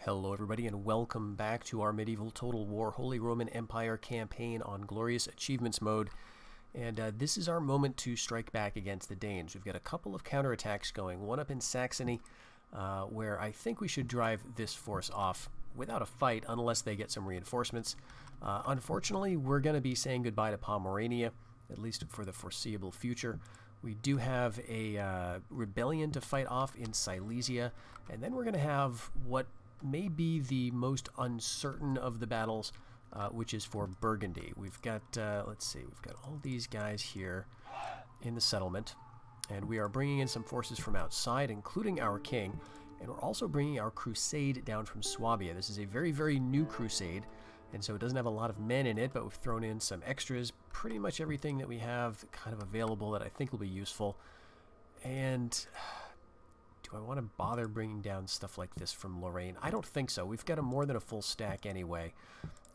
Hello everybody and welcome back to our Medieval Total War Holy Roman Empire campaign on Glorious Achievements mode. And this is our moment to strike back against the Danes. We've got a couple of counterattacks going, one up in Saxony, where I think we should drive this force off without a fight unless they get some reinforcements. Unfortunately, we're going to be saying goodbye to Pomerania, at least for the foreseeable future. We do have a rebellion to fight off in Silesia, and then we're going to have what may be the most uncertain of the battles, which is for Burgundy. We've got, let's see, we've got all these guys here in the settlement, and we are bringing in some forces from outside, including our king, and we're also bringing our crusade down from Swabia. This is a very, very new crusade, and so it doesn't have a lot of men in it, but we've thrown in some extras, pretty much everything that we have kind of available that I think will be useful. And do I want to bother bringing down stuff like this from Lorraine? I don't think so. We've got more than a full stack anyway,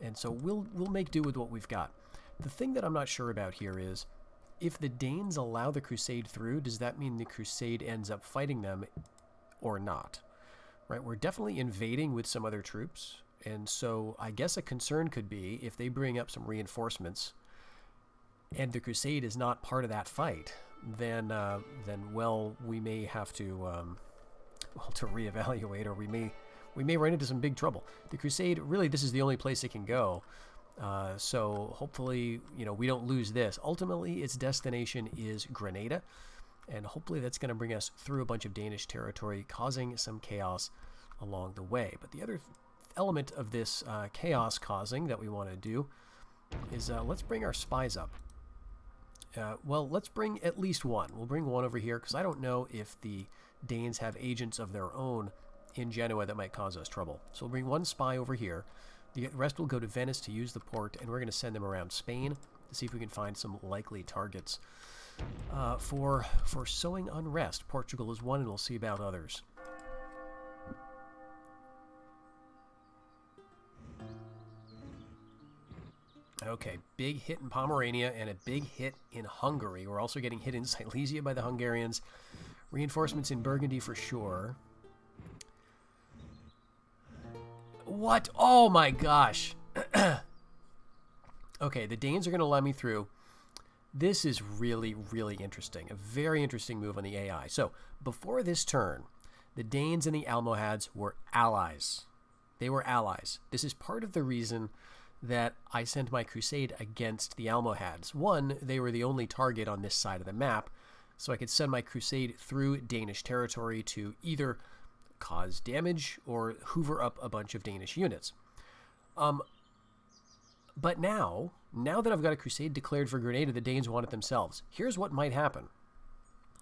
and so we'll make do with what we've got. The thing that I'm not sure about here is, if the Danes allow the crusade through, does that mean the crusade ends up fighting them or not? Right? We're definitely invading with some other troops, and so I guess a concern could be if they bring up some reinforcements and the crusade is not part of that fight, then well, we may have to to reevaluate, or we may run into some big trouble. The crusade, really, this is the only place it can go. So hopefully, we don't lose this. Ultimately, its destination is Grenada, and hopefully that's going to bring us through a bunch of Danish territory, causing some chaos along the way. But the other element of this chaos causing that we want to do is let's bring our spies up. Well, let's bring at least one. We'll bring one over here, because I don't know if the Danes have agents of their own in Genoa that might cause us trouble. So we'll bring one spy over here. The rest will go to Venice to use the port, and we're going to send them around Spain to see if we can find some likely targets for sowing unrest. Portugal is one, and we'll see about others. Okay, big hit in Pomerania and a big hit in Hungary. We're also getting hit in Silesia by the Hungarians. Reinforcements in Burgundy for sure. What? Oh my gosh. Okay, the Danes are going to let me through. This is really, really interesting. A very interesting move on the AI. So, before this turn, the Danes and the Almohads were allies. They were allies. This is part of the reason that I sent my crusade against the Almohads. One, they were the only target on this side of the map, so I could send my crusade through Danish territory to either cause damage or hoover up a bunch of Danish units. But now that I've got a crusade declared for Grenada, the Danes want it themselves. Here's what might happen.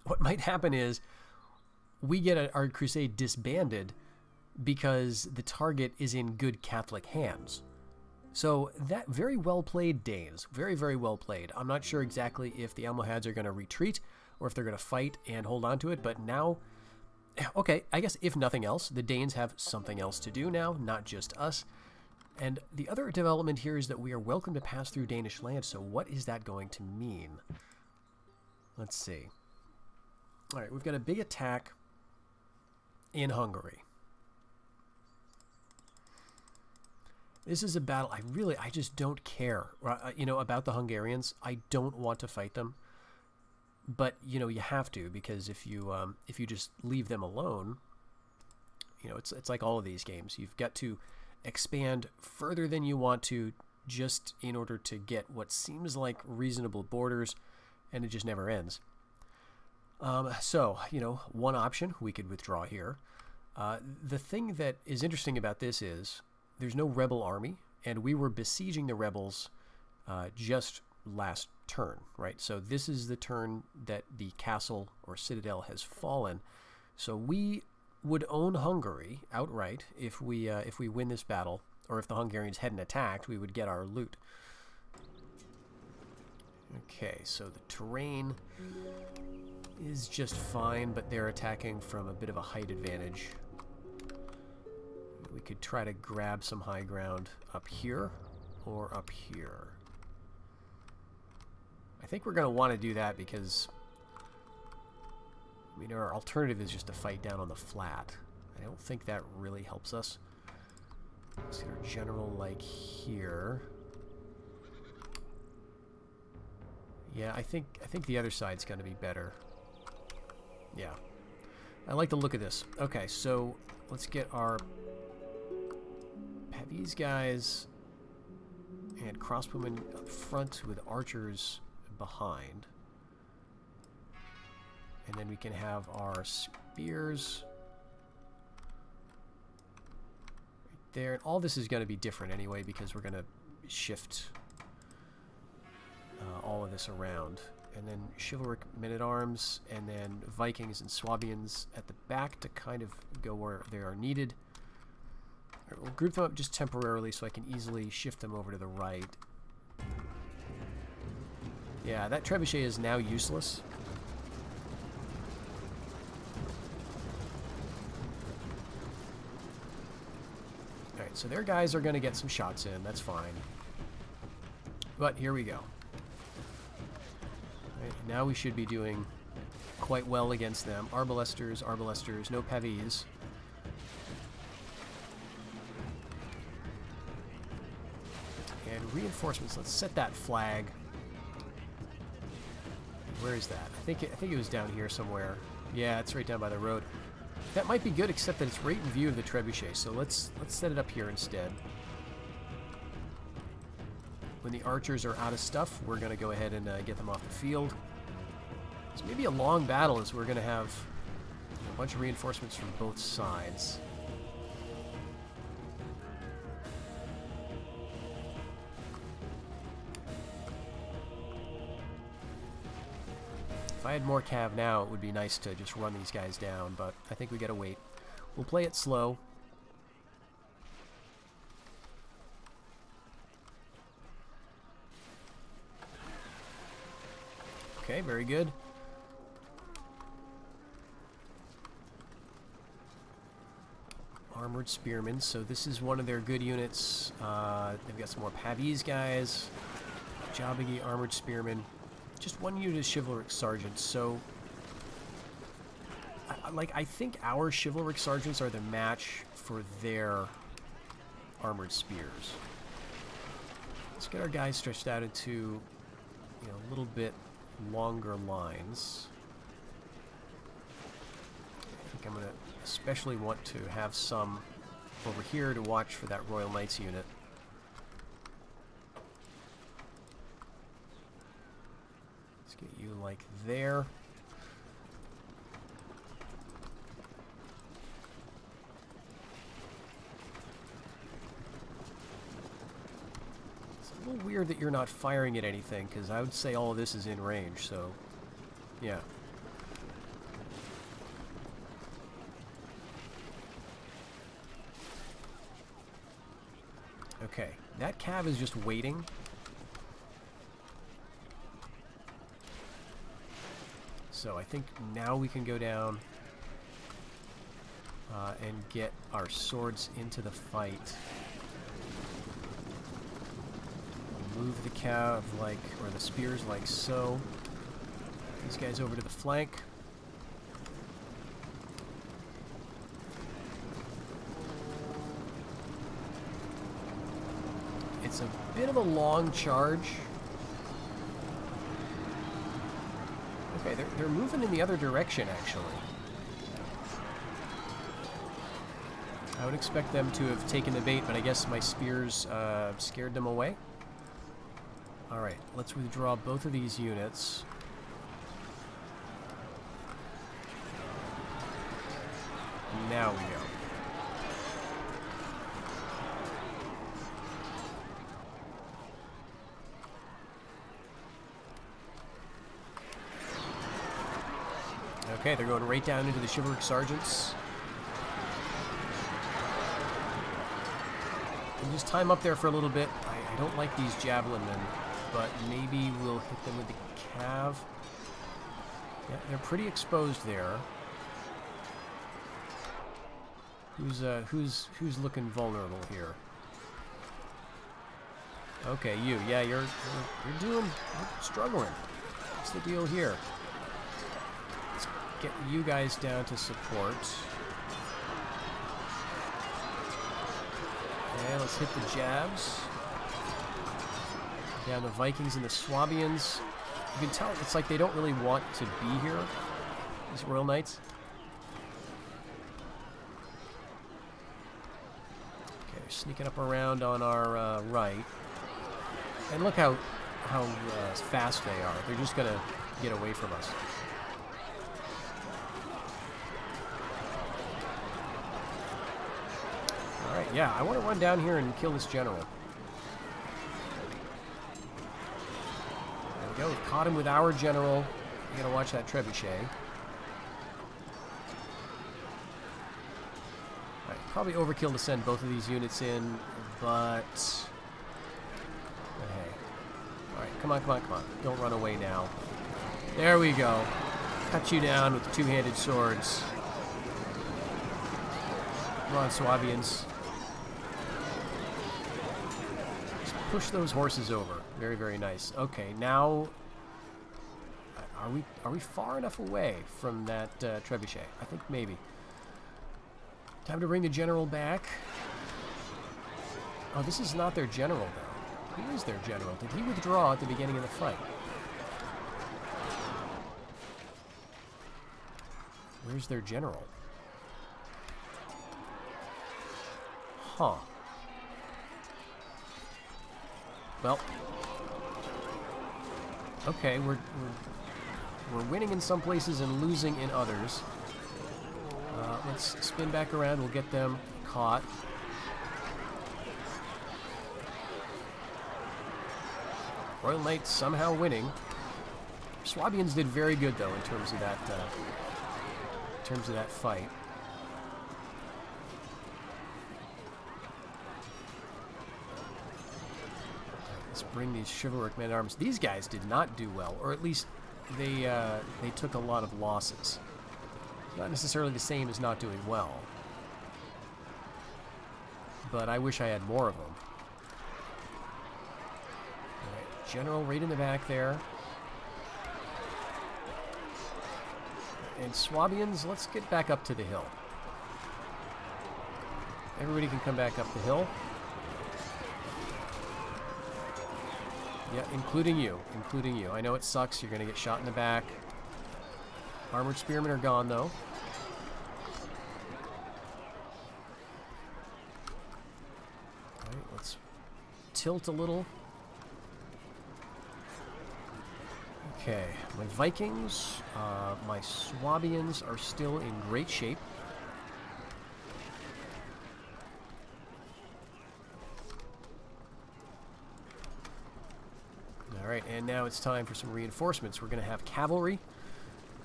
What might happen is we get our crusade disbanded because the target is in good Catholic hands. So that, very well played, Danes. Very, very well played. I'm not sure exactly if the Almohads are going to retreat or if they're going to fight and hold on to it, but now, okay, I guess if nothing else, the Danes have something else to do now, not just us. And the other development here is that we are welcome to pass through Danish land, so what is that going to mean? Let's see. All right, we've got a big attack in Hungary. This is a battle I just don't care, about the Hungarians. I don't want to fight them, but you have to, because if you just leave them alone, it's like all of these games. You've got to expand further than you want to, just in order to get what seems like reasonable borders, and it just never ends. So one option, we could withdraw here. The thing that is interesting about this is there's no rebel army, and we were besieging the rebels just last turn, right? So this is the turn that the castle or citadel has fallen. So we would own Hungary outright if we win this battle, or if the Hungarians hadn't attacked, we would get our loot. Okay, so the terrain is just fine, but they're attacking from a bit of a height advantage. We could try to grab some high ground up here or up here. I think we're going to want to do that because, our alternative is just to fight down on the flat. I don't think that really helps us. Let's get our general like here. Yeah, I think the other side's going to be better. Yeah. I like the look of this. Okay, so let's get our these guys and crossbowmen up front with archers behind. And then we can have our spears right there. And all this is going to be different anyway because we're going to shift all of this around. And then chivalric men-at-arms, and then Vikings and Swabians at the back to kind of go where they are needed. All right, we'll group them up just temporarily so I can easily shift them over to the right. Yeah, that trebuchet is now useless. Alright, so their guys are going to get some shots in. That's fine. But here we go. Right, now we should be doing quite well against them. Arbalesters, no pavis. And reinforcements. Let's set that flag. Where is that? I think it was down here somewhere. Yeah, it's right down by the road. That might be good, except that it's right in view of the trebuchet. So let's set it up here instead. When the archers are out of stuff, we're going to go ahead and get them off the field. It's maybe a long battle, as we're going to have a bunch of reinforcements from both sides. If I had more cav now, it would be nice to just run these guys down, but I think we gotta wait. We'll play it slow. Okay, very good. Armored spearmen, so this is one of their good units. They've got some more pavis guys. Jabagi armored spearmen. Just one unit of chivalric sergeants, so I think our chivalric sergeants are the match for their armored spears. Let's get our guys stretched out into, a little bit longer lines. I think I'm going to especially want to have some over here to watch for that Royal Knights unit. Get you like there. It's a little weird that you're not firing at anything, because I would say all of this is in range, so yeah. Okay, that cav is just waiting. So I think now we can go down and get our swords into the fight. Move the cav or the spears like so. These guys over to the flank. It's a bit of a long charge. Okay, they're moving in the other direction, actually. I would expect them to have taken the bait, but I guess my spears scared them away. Alright, let's withdraw both of these units. Now we go. Okay, they're going right down into the chivalric sergeants. And just time up there for a little bit. I don't like these javelin men, but maybe we'll hit them with the cav. Yeah, they're pretty exposed there. Who's looking vulnerable here? Okay, you. Yeah, you're struggling. What's the deal here? Get you guys down to support. And let's hit the jabs. Down the Vikings and the Swabians. You can tell it's like they don't really want to be here, these Royal Knights. Okay, they're sneaking up around on our right. And look how fast they are. They're just going to get away from us. Alright, yeah, I want to run down here and kill this general. There we go, we've caught him with our general. You gotta watch that trebuchet. Alright, probably overkill to send both of these units in, but... hey. Alright, come on, come on, come on. Don't run away now. There we go. Cut you down with the two-handed swords. Come on, Swabians. Just push those horses over. Very, very nice. Okay, now... Are we far enough away from that trebuchet? I think maybe. Time to bring the general back. Oh, this is not their general, though. Who is their general? Did he withdraw at the beginning of the fight? Where's their general? Huh. Well. Okay, we're winning in some places and losing in others. Let's spin back around. We'll get them caught. Royal Knights somehow winning. Swabians did very good though in terms of that fight. Let's bring these chivalric men-at-arms. These guys did not do well, or at least they took a lot of losses. Not necessarily the same as not doing well, but I wish I had more of them. All right, General right in the back there. And Swabians, let's get back up to the hill. Everybody can come back up the hill. Yeah, including you. Including you. I know it sucks. You're going to get shot in the back. Armored spearmen are gone, though. Alright, let's tilt a little. Okay, my Vikings, my Swabians are still in great shape. Alright, and now it's time for some reinforcements. We're going to have cavalry.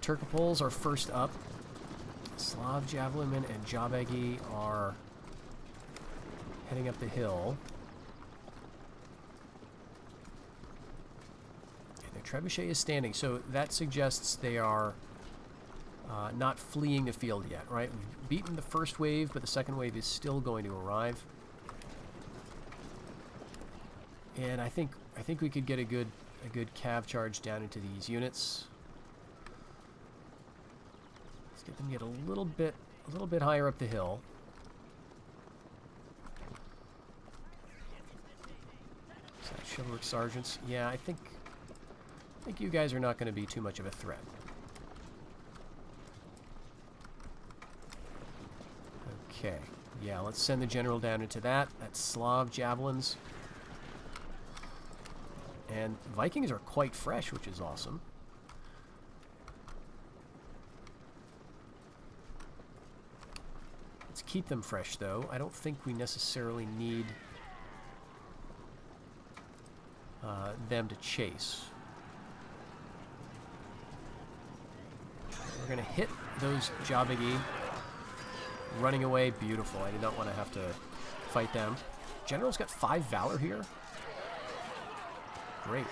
Turkopoles are first up. Slav Javelinmen and Jabegi are heading up the hill. And their trebuchet is standing, so that suggests they are not fleeing the field yet, right? We've beaten the first wave, but the second wave is still going to arrive. And I think we could get a good cav charge down into these units. Let's get them a little bit higher up the hill. Is that chivalric sergeants? Yeah, I think you guys are not going to be too much of a threat. Okay. Yeah, let's send the general down into that. That's Slav javelins. And Vikings are quite fresh, which is awesome. Let's keep them fresh, though. I don't think we necessarily need them to chase. We're going to hit those Jabegi. Running away, beautiful. I did not want to have to fight them. General's got 5 Valor here. Great.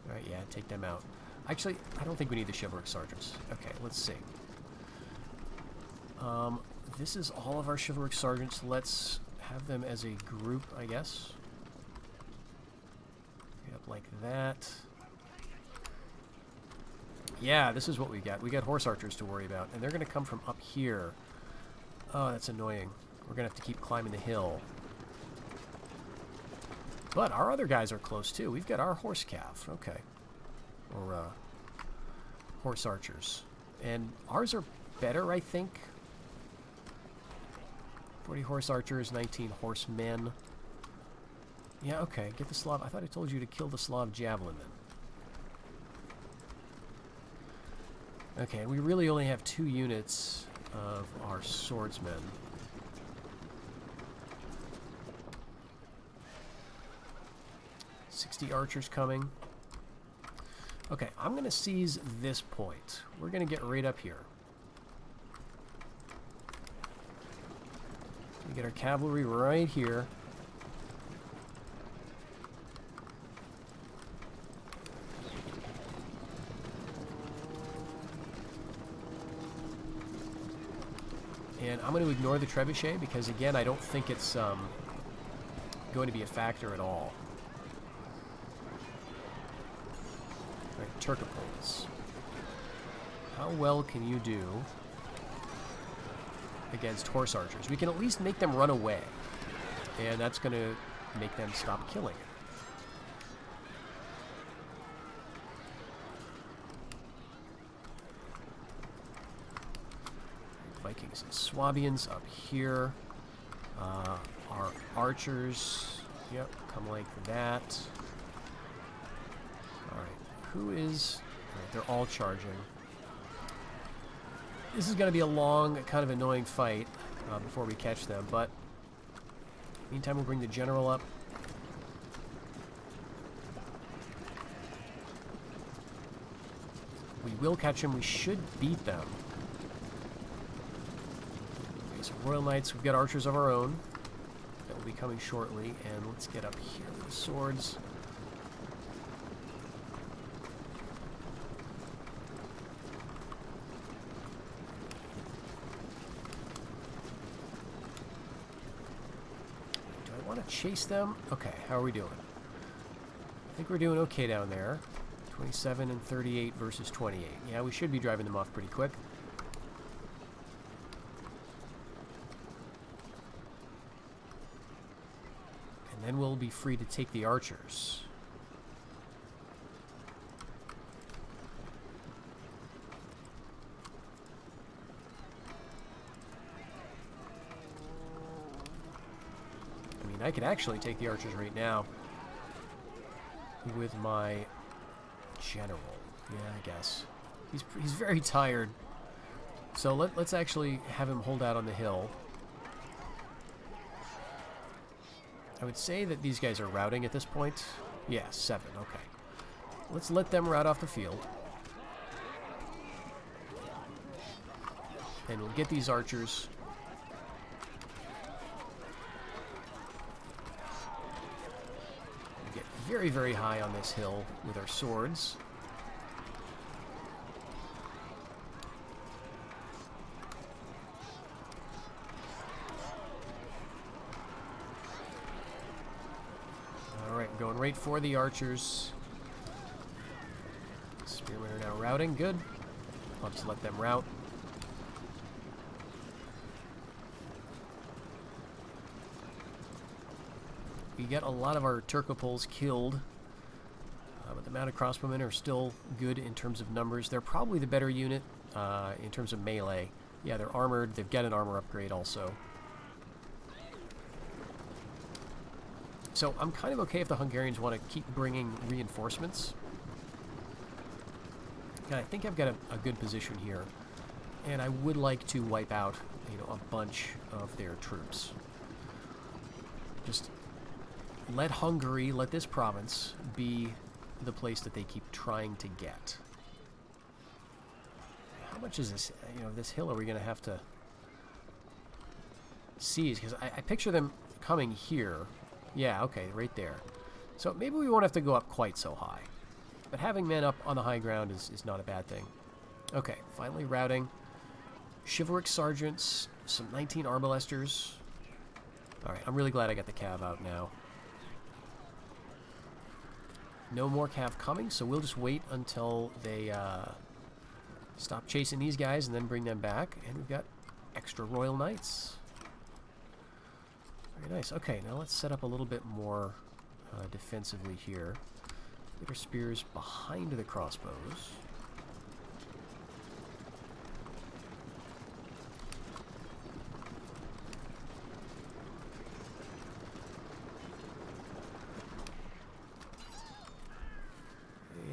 Alright, yeah, take them out. Actually, I don't think we need the chivalric sergeants. Okay, let's see. This is all of our chivalric sergeants. Let's have them as a group, I guess. Get up like that. Yeah, this is what we got. We got horse archers to worry about, and they're going to come from up here. Oh, that's annoying. We're going to have to keep climbing the hill. But our other guys are close, too. We've got our horse cav. Okay. Or, horse archers. And ours are better, I think. 40 horse archers, 19 horsemen. Yeah, okay. Get the Slav. I thought I told you to kill the Slav javelin, then. Okay, we really only have 2 units of our swordsmen. $60 archers coming. Okay, I'm going to seize this point. We're going to get right up here. We get our cavalry right here. And I'm going to ignore the trebuchet because, again, I don't think it's going to be a factor at all. All right, Turkopol's. How well can you do against horse archers? We can at least make them run away, and that's going to make them stop killing it. Vikings and Swabians up here. Our archers, yep, come like that. Alright, who is... Alright, they're all charging. This is going to be a long, kind of annoying fight before we catch them, but meantime we'll bring the general up. We will catch him. We should beat them. Okay, so Royal Knights, we've got archers of our own that will be coming shortly, and let's get up here with the swords. Chase them. Okay, how are we doing? I think we're doing okay down there. 27 and 38 versus 28. Yeah, we should be driving them off pretty quick. And then we'll be free to take the archers. I could actually take the archers right now with my general. Yeah, I guess. He's very tired. So let's actually have him hold out on the hill. I would say that these guys are routing at this point. Yeah, 7. Okay. Let's let them rout off the field. And we'll get these archers. Very, very high on this hill with our swords. Alright, we're going right for the archers. Spearmen are now routing. Good. I'll just let them rout. We get a lot of our Turkopols killed, but the mounted crossbowmen are still good in terms of numbers. They're probably the better unit in terms of melee. Yeah, they're armored. They've got an armor upgrade also. So I'm kind of okay if the Hungarians want to keep bringing reinforcements. And I think I've got a good position here, and I would like to wipe out, a bunch of their troops. Just let Hungary, let this province be the place that they keep trying to get. How much is this, this hill are we going to have to seize? Because I picture them coming here. Yeah, okay, right there. So maybe we won't have to go up quite so high. But having men up on the high ground is not a bad thing. Okay, finally routing. Chivalric sergeants, some 19 arbalesters. Alright, I'm really glad I got the cav out now. No more cav coming, so we'll just wait until they Stop chasing these guys and then bring them back. And we've got extra Royal Knights. Very nice. Okay, now let's set up a little bit more defensively here. Get our spears behind the crossbows.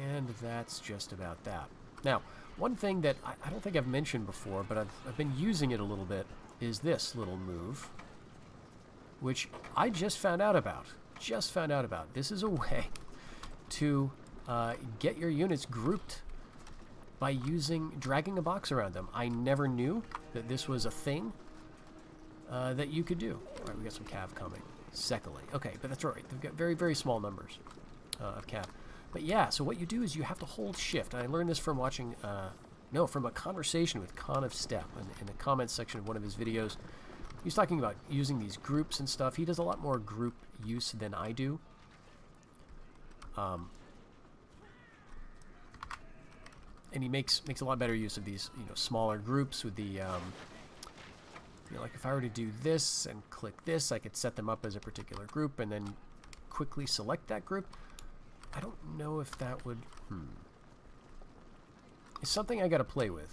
And that's just about that. Now, one thing that I don't think I've mentioned before, but I've been using it a little bit, is this little move, which I just found out about. This is a way to get your units grouped by dragging a box around them. I never knew that this was a thing that you could do. All right, we got some cav coming. Secondly, okay, but that's all right. They've got very, very small numbers of cav. But yeah, so what you do is you have to hold shift. And I learned this from watching, from a conversation with Con of Step in the comments section of one of his videos. He's talking about using these groups and stuff. He does a lot more group use than I do. And he makes a lot better use of these, smaller groups with the, like if I were to do this and click this, I could set them up as a particular group and then quickly select that group. I don't know if that would, It's something I got to play with.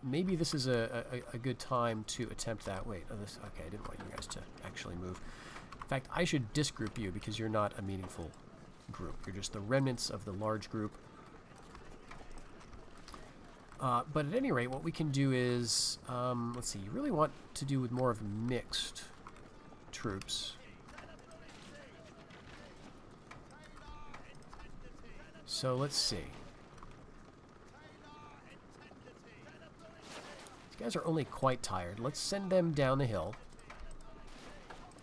Maybe this is a good time to attempt that. Wait, okay, I didn't want you guys to actually move. In fact, I should disgroup you because you're not a meaningful group. You're just the remnants of the large group. But at any rate, what we can do is, let's see, you really want to do with more of mixed troops. So let's see. These guys are only quite tired. Let's send them down the hill.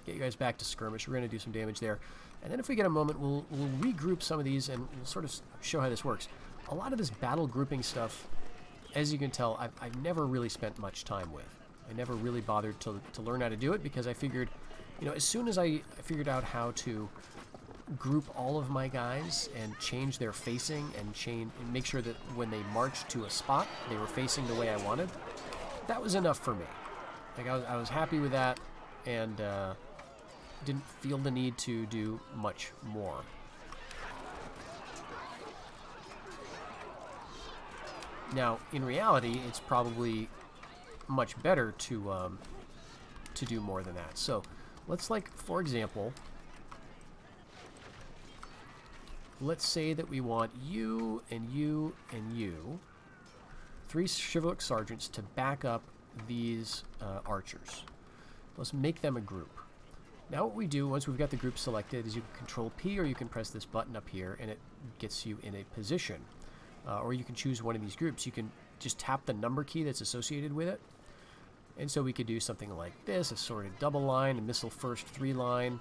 Get you guys back to skirmish. We're going to do some damage there. And then if we get a moment, we'll regroup some of these and we'll sort of show how this works. A lot of this battle grouping stuff, as you can tell, I've never really spent much time with. I never really bothered to learn how to do it because I figured, as soon as I figured out how to group all of my guys and change their facing and make sure that when they marched to a spot, they were facing the way I wanted, that was enough for me. Like I was happy with that and didn't feel the need to do much more. Now, in reality, it's probably much better to do more than that. So, let's for example, let's say that we want you and you and you, 3 chivalric sergeants to back up these archers. Let's make them a group. Now what we do, once we've got the group selected, is you can Control P or you can press this button up here and it gets you in a position. Or you can choose one of these groups. You can just tap the number key that's associated with it. And so we could do something like this, a sorted double line, a missile first 3 line.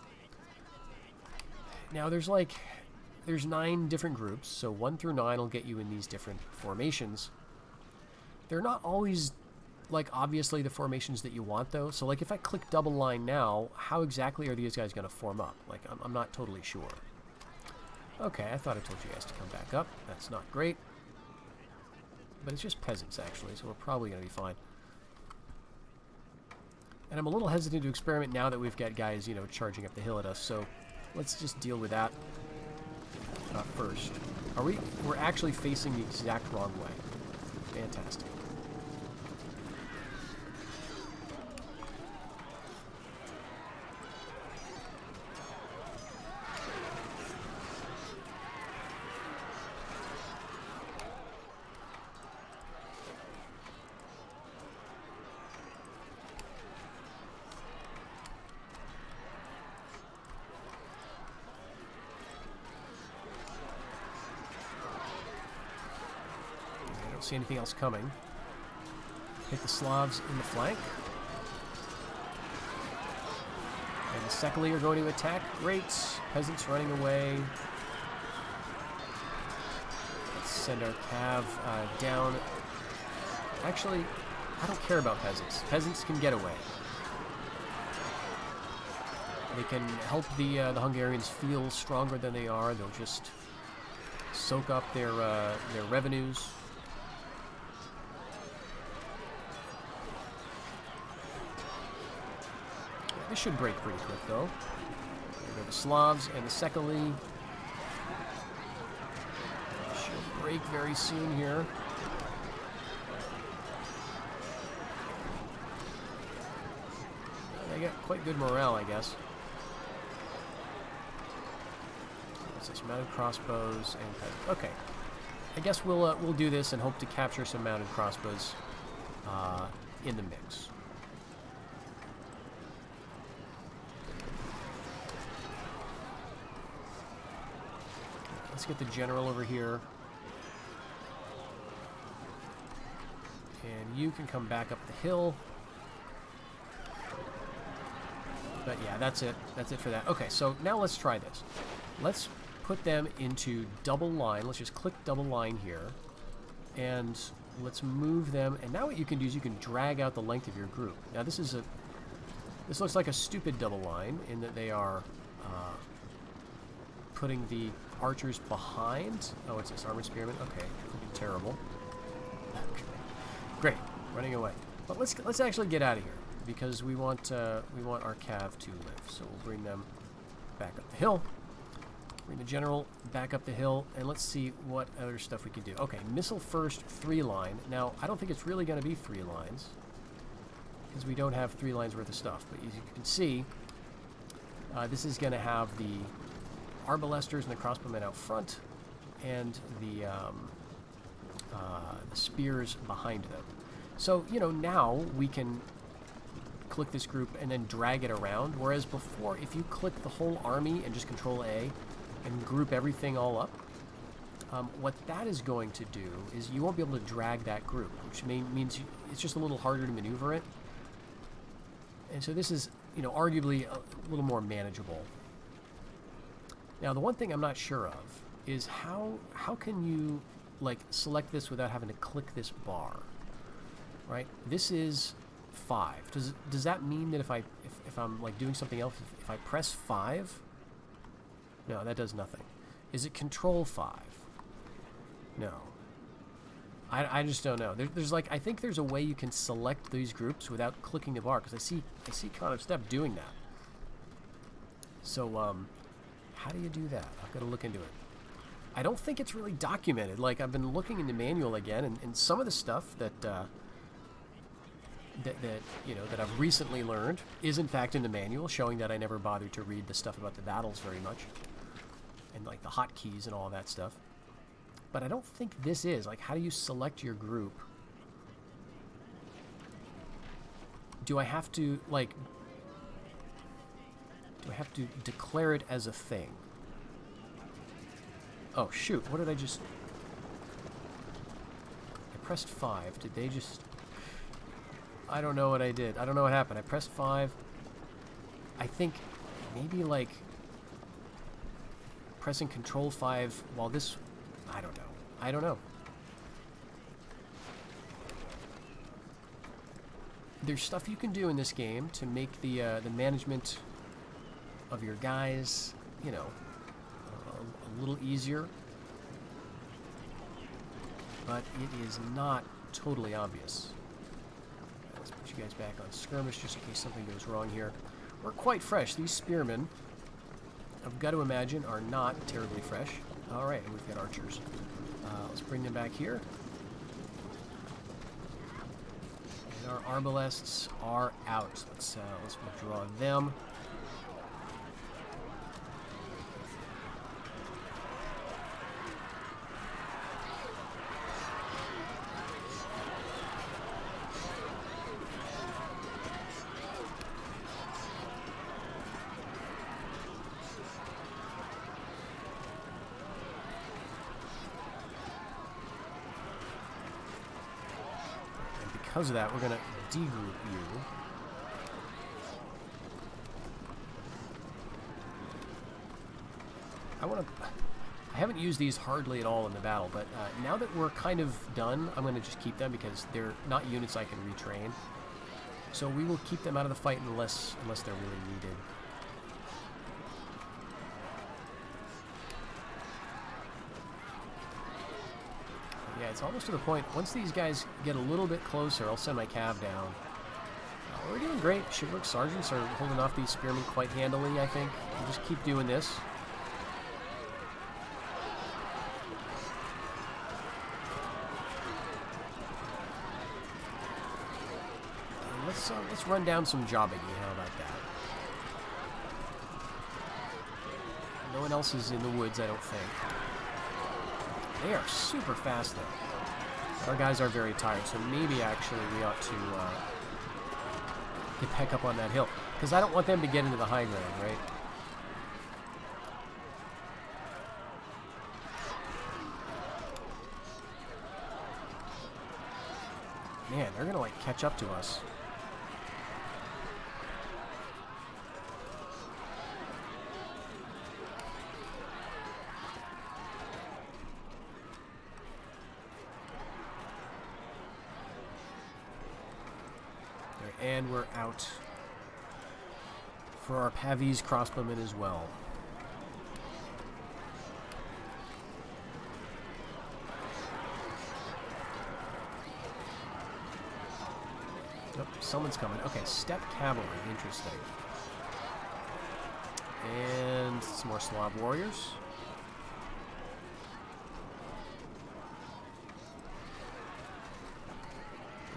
Now there's 9 different groups, so 1 through 9 will get you in these different formations. They're not always obviously the formations that you want though. So if I click double line now, how exactly are these guys going to form up? I'm not totally sure. Okay, I thought I told you guys to come back up. That's not great. But it's just peasants actually, so we're probably going to be fine. And I'm a little hesitant to experiment now that we've got guys, charging up the hill at us, so let's just deal with that first. We're actually facing the exact wrong way. Fantastic. See anything else coming. Hit the Slavs in the flank. And the Sekeli are going to attack. Great. Peasants running away. Let's send our cav down. Actually, I don't care about peasants. Peasants can get away. They can help the Hungarians feel stronger than they are. They'll just soak up their revenues. This should break pretty quick, though. There go the Slavs and the Sekali. Should break very soon here. They got quite good morale, I guess. What's this? Mounted crossbows and okay. I guess we'll do this and hope to capture some mounted crossbows in the mix. Let's get the general over here. And you can come back up the hill. But yeah, that's it. That's it for that. Okay, so now let's try this. Let's put them into double line. Let's just click double line here. And let's move them. And now what you can do is you can drag out the length of your group. Now this looks like a stupid double line in that they are putting the archers behind. Oh, it's this armored spearmen. Okay, freaking terrible. Okay. Great, running away. But let's actually get out of here because we want our cav to live. So we'll bring them back up the hill. Bring the general back up the hill, and let's see what other stuff we can do. Okay, missile first, 3-line. Now, I don't think it's really going to be 3 lines because we don't have 3 lines worth of stuff. But as you can see, this is going to have the arbalesters and the crossbowmen out front, and the spears behind them. So, you know, now we can click this group and then drag it around, whereas before, if you click the whole army and just Control A and group everything all up, what that is going to do is you won't be able to drag that group, which means it's just a little harder to maneuver it. And so this is, you know, arguably a little more manageable. Now, the one thing I'm not sure of is how can you, like, select this without having to click this bar, right? This is 5. Does that mean that if I'm like doing something else, if I press 5, no, that does nothing. Is it Control 5? No. I just don't know. There's like, I think there's a way you can select these groups without clicking the bar, because I see Con of Step doing that. So how do you do that? I've got to look into it. I don't think it's really documented. Like, I've been looking in the manual again, and some of the stuff that you know, that I've recently learned is in fact in the manual, showing that I never bothered to read the stuff about the battles very much, and like the hotkeys and all that stuff. But I don't think this is. Like, how do you select your group? Do I have to, like, do I have to declare it as a thing? Oh, shoot. What did I just... I pressed 5. Did they just... I don't know what I did. I don't know what happened. I pressed 5. I think maybe, like, pressing Control 5 while this... I don't know. I don't know. There's stuff you can do in this game to make the management of your guys, you know, a little easier. But it is not totally obvious. Let's put you guys back on skirmish just in case something goes wrong here. We're quite fresh. These spearmen, I've got to imagine, are not terribly fresh. All right, and we've got archers. Let's bring them back here. And our arbalests are out. Let's withdraw them. Because of that, we're going to degroup you. I haven't used these hardly at all in the battle, but now that we're kind of done, I'm going to just keep them because they're not units I can retrain. So we will keep them out of the fight unless they're really needed. Yeah, it's almost to the point. Once these guys get a little bit closer, I'll send my cav down. We're doing great. Chivalric sergeants are holding off these spearmen quite handily, I think. We'll just keep doing this. Let's run down some jobbing. How about that? No one else is in the woods, I don't think. They are super fast, though. Our guys are very tired, so maybe actually we ought to get back up on that hill. Because I don't want them to get into the high ground, right? Man, they're going to, like, catch up to us. And we're out for our Pavis crossbowmen as well. Oh, someone's coming. Okay, step cavalry. Interesting. And some more Slav warriors.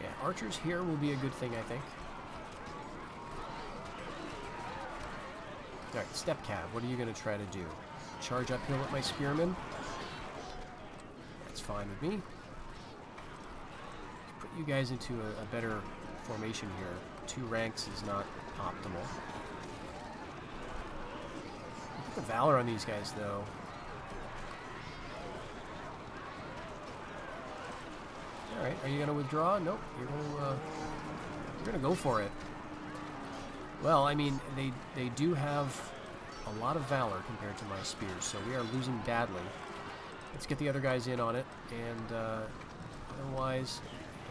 Yeah, archers here will be a good thing, I think. Alright, step cav. What are you going to try to do? Charge uphill with my spearmen? That's fine with me. Put you guys into a better formation here. 2 ranks is not optimal. Look at the valor on these guys, though. Alright, are you going to withdraw? Nope. You're going to go for it. Well, I mean, they do have a lot of valor compared to my spears, so we are losing badly. Let's get the other guys in on it, and otherwise,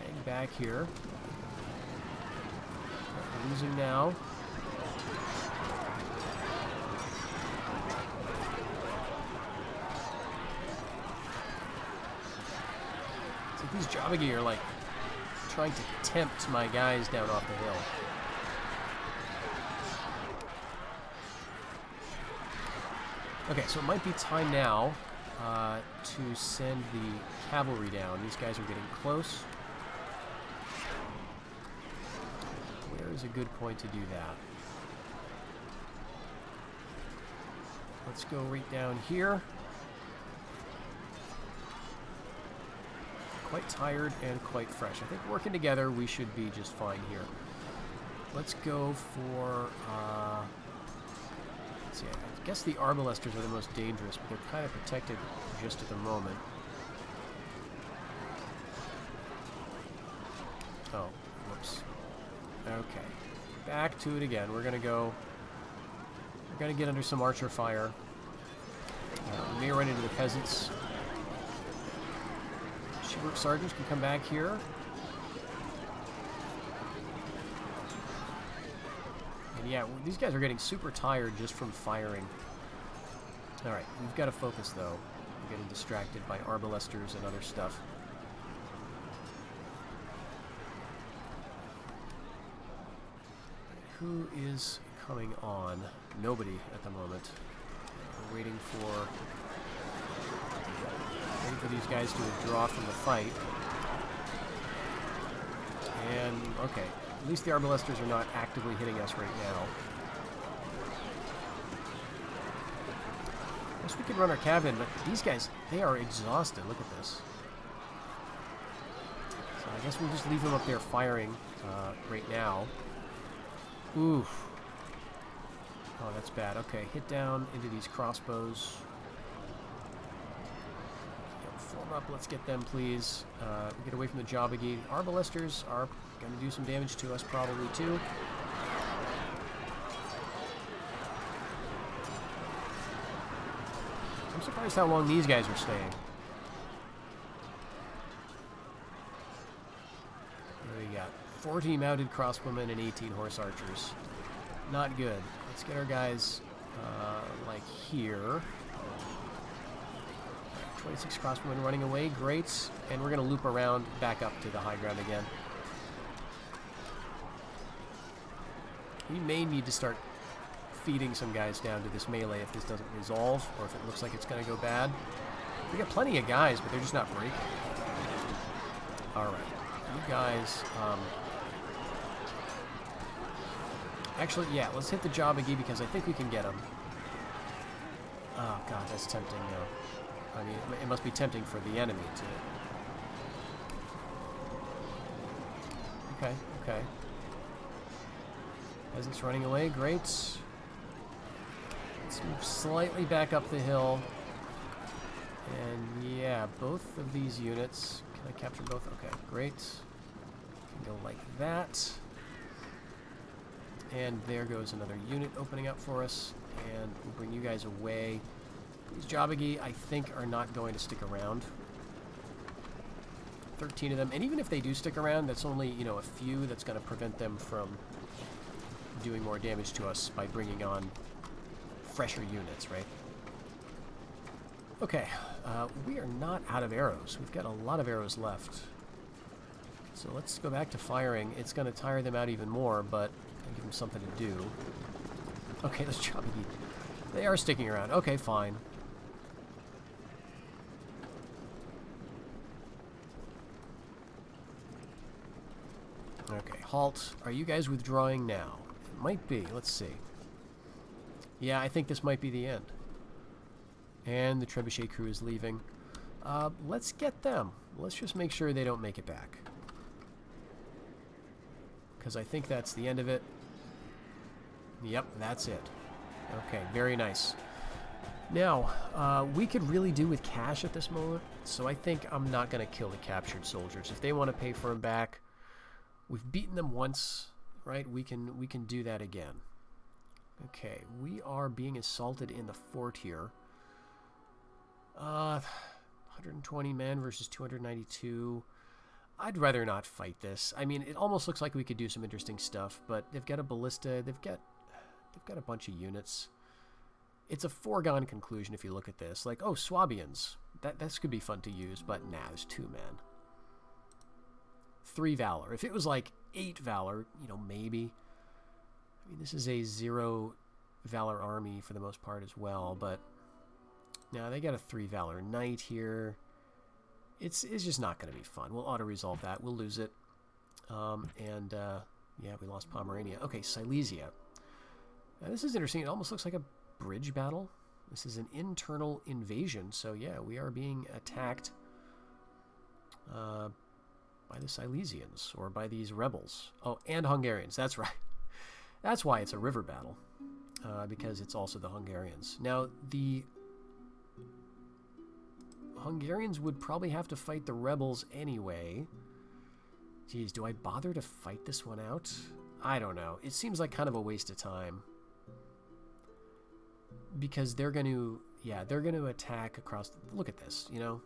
hang back here. We're losing now. So these Jabagi are like trying to tempt my guys down off the hill. Okay, so it might be time now to send the cavalry down. These guys are getting close. Where is a good point to do that? Let's go right down here. Quite tired and quite fresh. I think working together we should be just fine here. Let's go for... let's see, I guess the arbalesters are the most dangerous, but they're kind of protected just at the moment. Oh, whoops. Okay, back to it again. We're gonna get under some archer fire. We may run into the peasants. Chivalric sergeants can come back here. And yeah, these guys are getting super tired just from firing. Alright, we've got to focus though. We're getting distracted by arbalesters and other stuff. Who is coming on? Nobody at the moment. We're waiting for these guys to withdraw from the fight. And, okay, at least the arbalesters are not actively hitting us right now. I guess we could run our cav in, but these guys, they are exhausted. Look at this. So I guess we'll just leave them up there firing right now. Oof. Oh, that's bad. Okay, hit down into these crossbows. Form up, let's get them, please. Get away from the Jabagi. Arbalesters are going to do some damage to us, probably, too. I'm surprised how long these guys are staying. What do we got? 40 mounted crossbowmen and 18 horse archers. Not good. Let's get our guys, like here. 26 crossbowmen running away, great. And we're going to loop around back up to the high ground again. We may need to start feeding some guys down to this melee if this doesn't resolve, or if it looks like it's going to go bad. We got plenty of guys, but they're just not breaking. Alright. You guys... Actually, yeah, let's hit the Jabagi because I think we can get him. Oh, God, that's tempting now. I mean, it must be tempting for the enemy to... Okay, okay. Peasants running away, great. Let's move slightly back up the hill. And yeah, both of these units. Can I capture both? Okay, great. Can go like that. And there goes another unit opening up for us. And we'll bring you guys away. These Jabagi, I think, are not going to stick around. 13 of them. And even if they do stick around, that's only, you know, a few that's going to prevent them from doing more damage to us by bringing on fresher units, right? Okay, we are not out of arrows. We've got a lot of arrows left. So let's go back to firing. It's going to tire them out even more, but I'll give them something to do. Okay, those Jabagi, they are sticking around. Okay, fine. Okay, halt. Are you guys withdrawing now? It might be. Let's see. Yeah, I think this might be the end. And the trebuchet crew is leaving. Let's get them. Let's just make sure they don't make it back. Because I think that's the end of it. Yep, that's it. Okay, very nice. Now, we could really do with cash at this moment, so I think I'm not going to kill the captured soldiers. If they want to pay for them back, we've beaten them once, right? We can do that again. Okay, we are being assaulted in the fort here. 120 men versus 292. I'd rather not fight this. I mean, it almost looks like we could do some interesting stuff, but they've got a ballista. They've got a bunch of units. It's a foregone conclusion if you look at this. Like, oh, Swabians. This could be fun to use, but nah, there's 2 men. 3 valor. If it was like 8 valor, you know, maybe. I mean, this is a 0 valor army for the most part as well, but now they got a 3 valor knight here. It's just not going to be fun. We'll auto-resolve that. We'll lose it. Yeah, we lost Pomerania. Okay, Silesia. Now, this is interesting. It almost looks like a bridge battle. This is an internal invasion, so yeah, we are being attacked by the Silesians, or by these rebels. Oh, and Hungarians. That's right. That's why it's a river battle, because it's also the Hungarians. Now, the Hungarians would probably have to fight the rebels anyway. Geez, do I bother to fight this one out? I don't know. It seems like kind of a waste of time. Because they're going to, yeah, they're going to attack across, look at this, you know?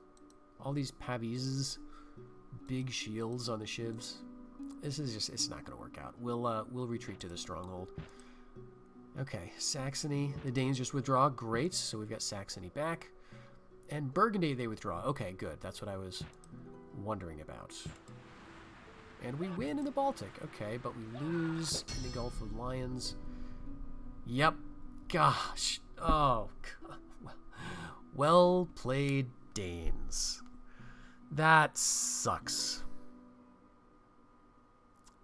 All these pavizes, big shields on the shivs. This is just, it's not going to work out. We'll retreat to the stronghold. Okay, Saxony. The Danes just withdraw. Great. So we've got Saxony back. And Burgundy, they withdraw. Okay, good. That's what I was wondering about. And we win in the Baltic. Okay, but we lose in the Gulf of Lions. Yep. Gosh. Oh, God. Well played, Danes. That sucks.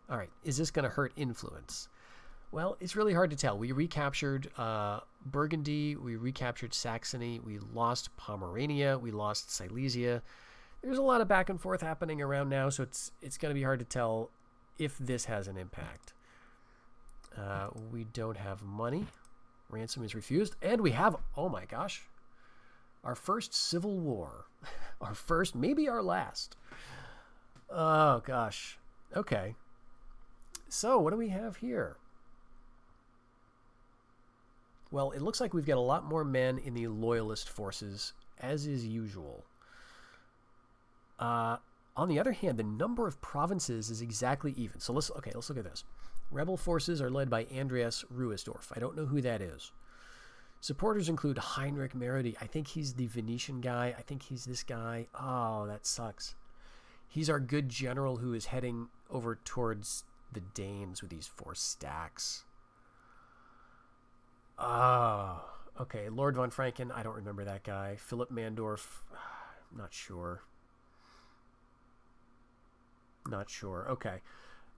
All right, is this going to hurt influence? Well, it's really hard to tell. We recaptured Burgundy, we recaptured Saxony, we lost Pomerania, we lost Silesia. There's a lot of back and forth happening around now, so it's going to be hard to tell if this has an impact. We don't have money. Ransom is refused. And we have, oh my gosh, our first civil war. Our first, maybe our last. Oh gosh. Okay. So what do we have here? Well, it looks like we've got a lot more men in the loyalist forces, as is usual. On the other hand, the number of provinces is exactly even. So let's look at this. Rebel forces are led by Andreas Ruisdorf. I don't know who that is. Supporters include Heinrich Merodi. I think he's the Venetian guy. I think he's this guy. Oh, that sucks. He's our good general who is heading over towards the Danes with these 4 stacks. Ah, okay. Lord von Franken, I don't remember that guy. Philip Mandorf, not sure. Not sure. Okay.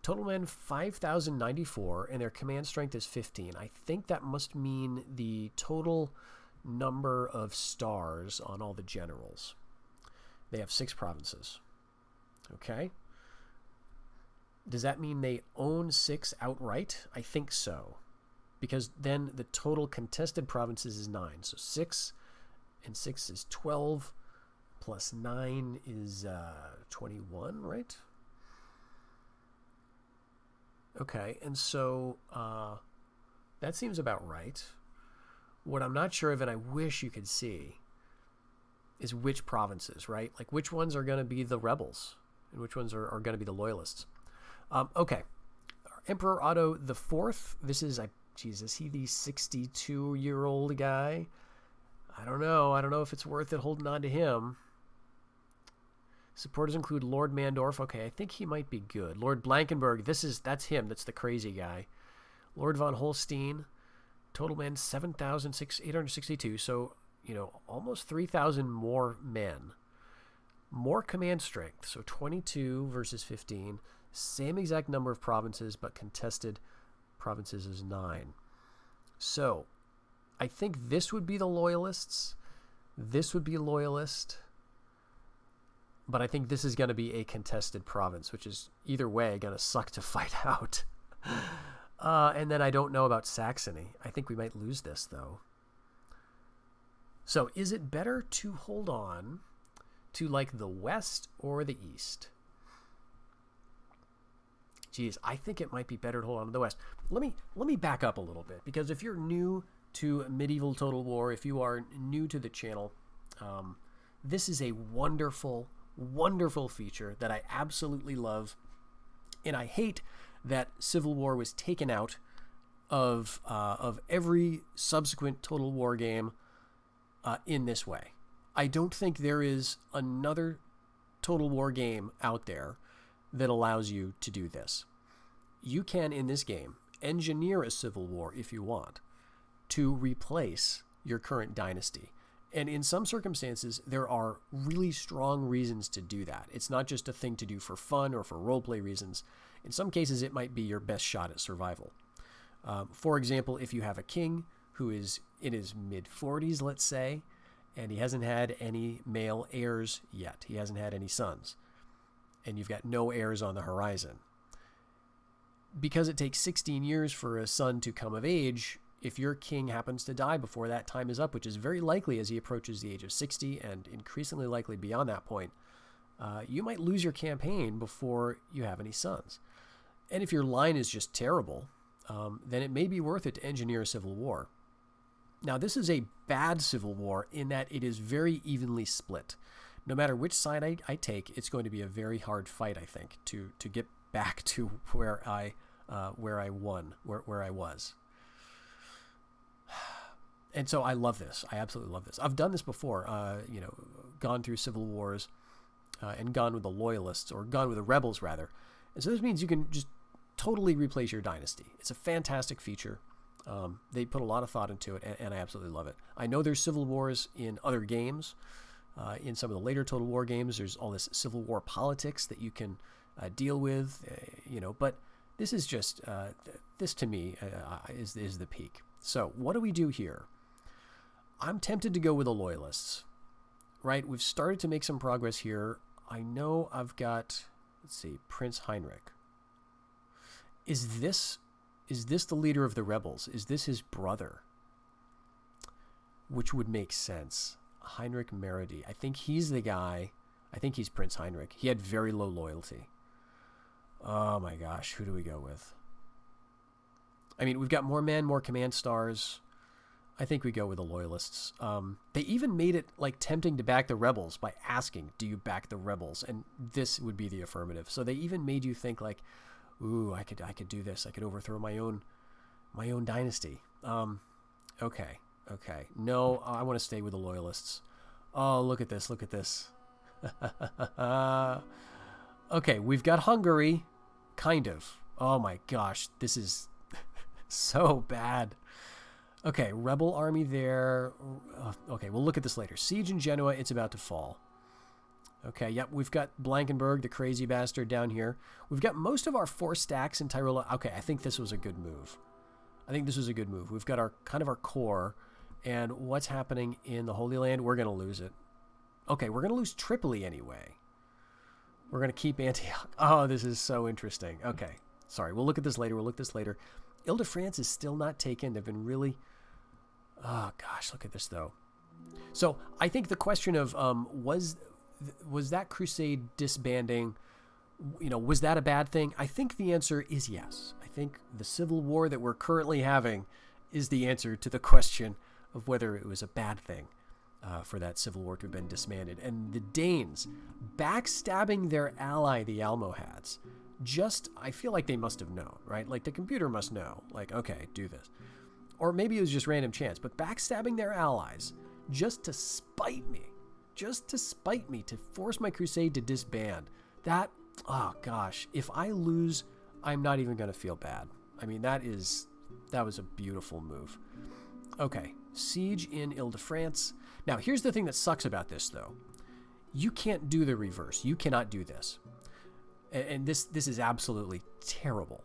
Total men 5,094, and their command strength is 15. I think that must mean the total number of stars on all the generals. They have 6 provinces. Okay. Does that mean they own 6 outright? I think so. Because then the total contested provinces is 9. So 6 and 6 is 12, plus 9 is 21, right? Okay, and so that seems about right. What I'm not sure of, and I wish you could see, is which provinces, right? Like which ones are going to be the rebels and which ones are going to be the loyalists. Okay, Emperor Otto the Fourth. This is, is he the 62-year-old guy? I don't know. I don't know if it's worth it holding on to him. Supporters include Lord Mandorf. Okay, I think he might be good. Lord Blankenberg. That's him. That's the crazy guy. Lord von Holstein. Total men 7,862. So, almost 3,000 more men. More command strength. So 22 versus 15. Same exact number of provinces, but contested provinces is 9. So, I think this would be the loyalists. This would be a loyalist. But I think this is going to be a contested province, which is either way going to suck to fight out. And then I don't know about Saxony. I think we might lose this, though. So is it better to hold on to like the west or the east? Geez, I think it might be better to hold on to the west. Let me back up a little bit, because if you're new to Medieval Total War, if you are new to the channel, this is a wonderful, wonderful feature that I absolutely love, and I hate that Civil War was taken out of every subsequent Total War game in this way. I don't think there is another Total War game out there that allows you to do this. You can, in this game, engineer a civil war if you want to replace your current dynasty. And in some circumstances, there are really strong reasons to do that. It's not just a thing to do for fun or for roleplay reasons. In some cases, it might be your best shot at survival. For example, if you have a king who is in his mid-40s, let's say, and he hasn't had any male heirs yet. He hasn't had any sons. And you've got no heirs on the horizon. Because it takes 16 years for a son to come of age, if your king happens to die before that time is up, which is very likely as he approaches the age of 60 and increasingly likely beyond that point, you might lose your campaign before you have any sons. And if your line is just terrible, then it may be worth it to engineer a civil war. Now, this is a bad civil war in that it is very evenly split. No matter which side I take, it's going to be a very hard fight, I think, to get back to where I won, where I was. And so I love this. I absolutely love this. I've done this before, gone through civil wars and gone with the loyalists, or gone with the rebels, rather. And so this means you can just totally replace your dynasty. It's a fantastic feature. They put a lot of thought into it, and I absolutely love it. I know there's civil wars in other games. In some of the later Total War games, there's all this civil war politics that you can deal with, but this is just, this to me is the peak. So what do we do here? I'm tempted to go with the loyalists, right? We've started to make some progress here. I know I've got, let's see, Prince Heinrich. Is this the leader of the rebels? Is this his brother? Which would make sense. Heinrich Meredy. I think he's the guy. I think he's Prince Heinrich. He had very low loyalty. Oh my gosh, who do we go with? I mean, we've got more men, more command stars. I think we go with the loyalists. They even made it like tempting to back the rebels by asking, do you back the rebels? And this would be the affirmative. So they even made you think like, ooh, I could do this. I could overthrow my own dynasty. Okay. No, I want to stay with the loyalists. Oh, look at this. Okay, we've got Hungary. Kind of. Oh my gosh, this is so bad. Okay, rebel army there. Okay, we'll look at this later. Siege in Genoa, it's about to fall. Okay, yep, we've got Blankenberg, the crazy bastard, down here. We've got most of our 4 stacks in Tyrol. Okay, I think this was a good move. We've got our kind of our core, and what's happening in the Holy Land, we're going to lose it. Okay, we're going to lose Tripoli anyway. We're going to keep Antioch. Oh, this is so interesting. Okay, sorry, we'll look at this later. Ile-de-France is still not taken. They've been really... Oh, gosh, look at this, though. So I think the question of was that crusade disbanding, was that a bad thing? I think the answer is yes. I think the civil war that we're currently having is the answer to the question of whether it was a bad thing for that civil war to have been disbanded. And the Danes backstabbing their ally, the Almohads, I feel like they must have known, right? Like the computer must know, like, okay, do this. Or maybe it was just random chance, but backstabbing their allies just to spite me, to force my crusade to disband. That, oh gosh, if I lose, I'm not even going to feel bad. I mean, that was a beautiful move. Okay, siege in Ile-de-France. Now, here's the thing that sucks about this, though. You can't do the reverse. You cannot do this. And this is absolutely terrible,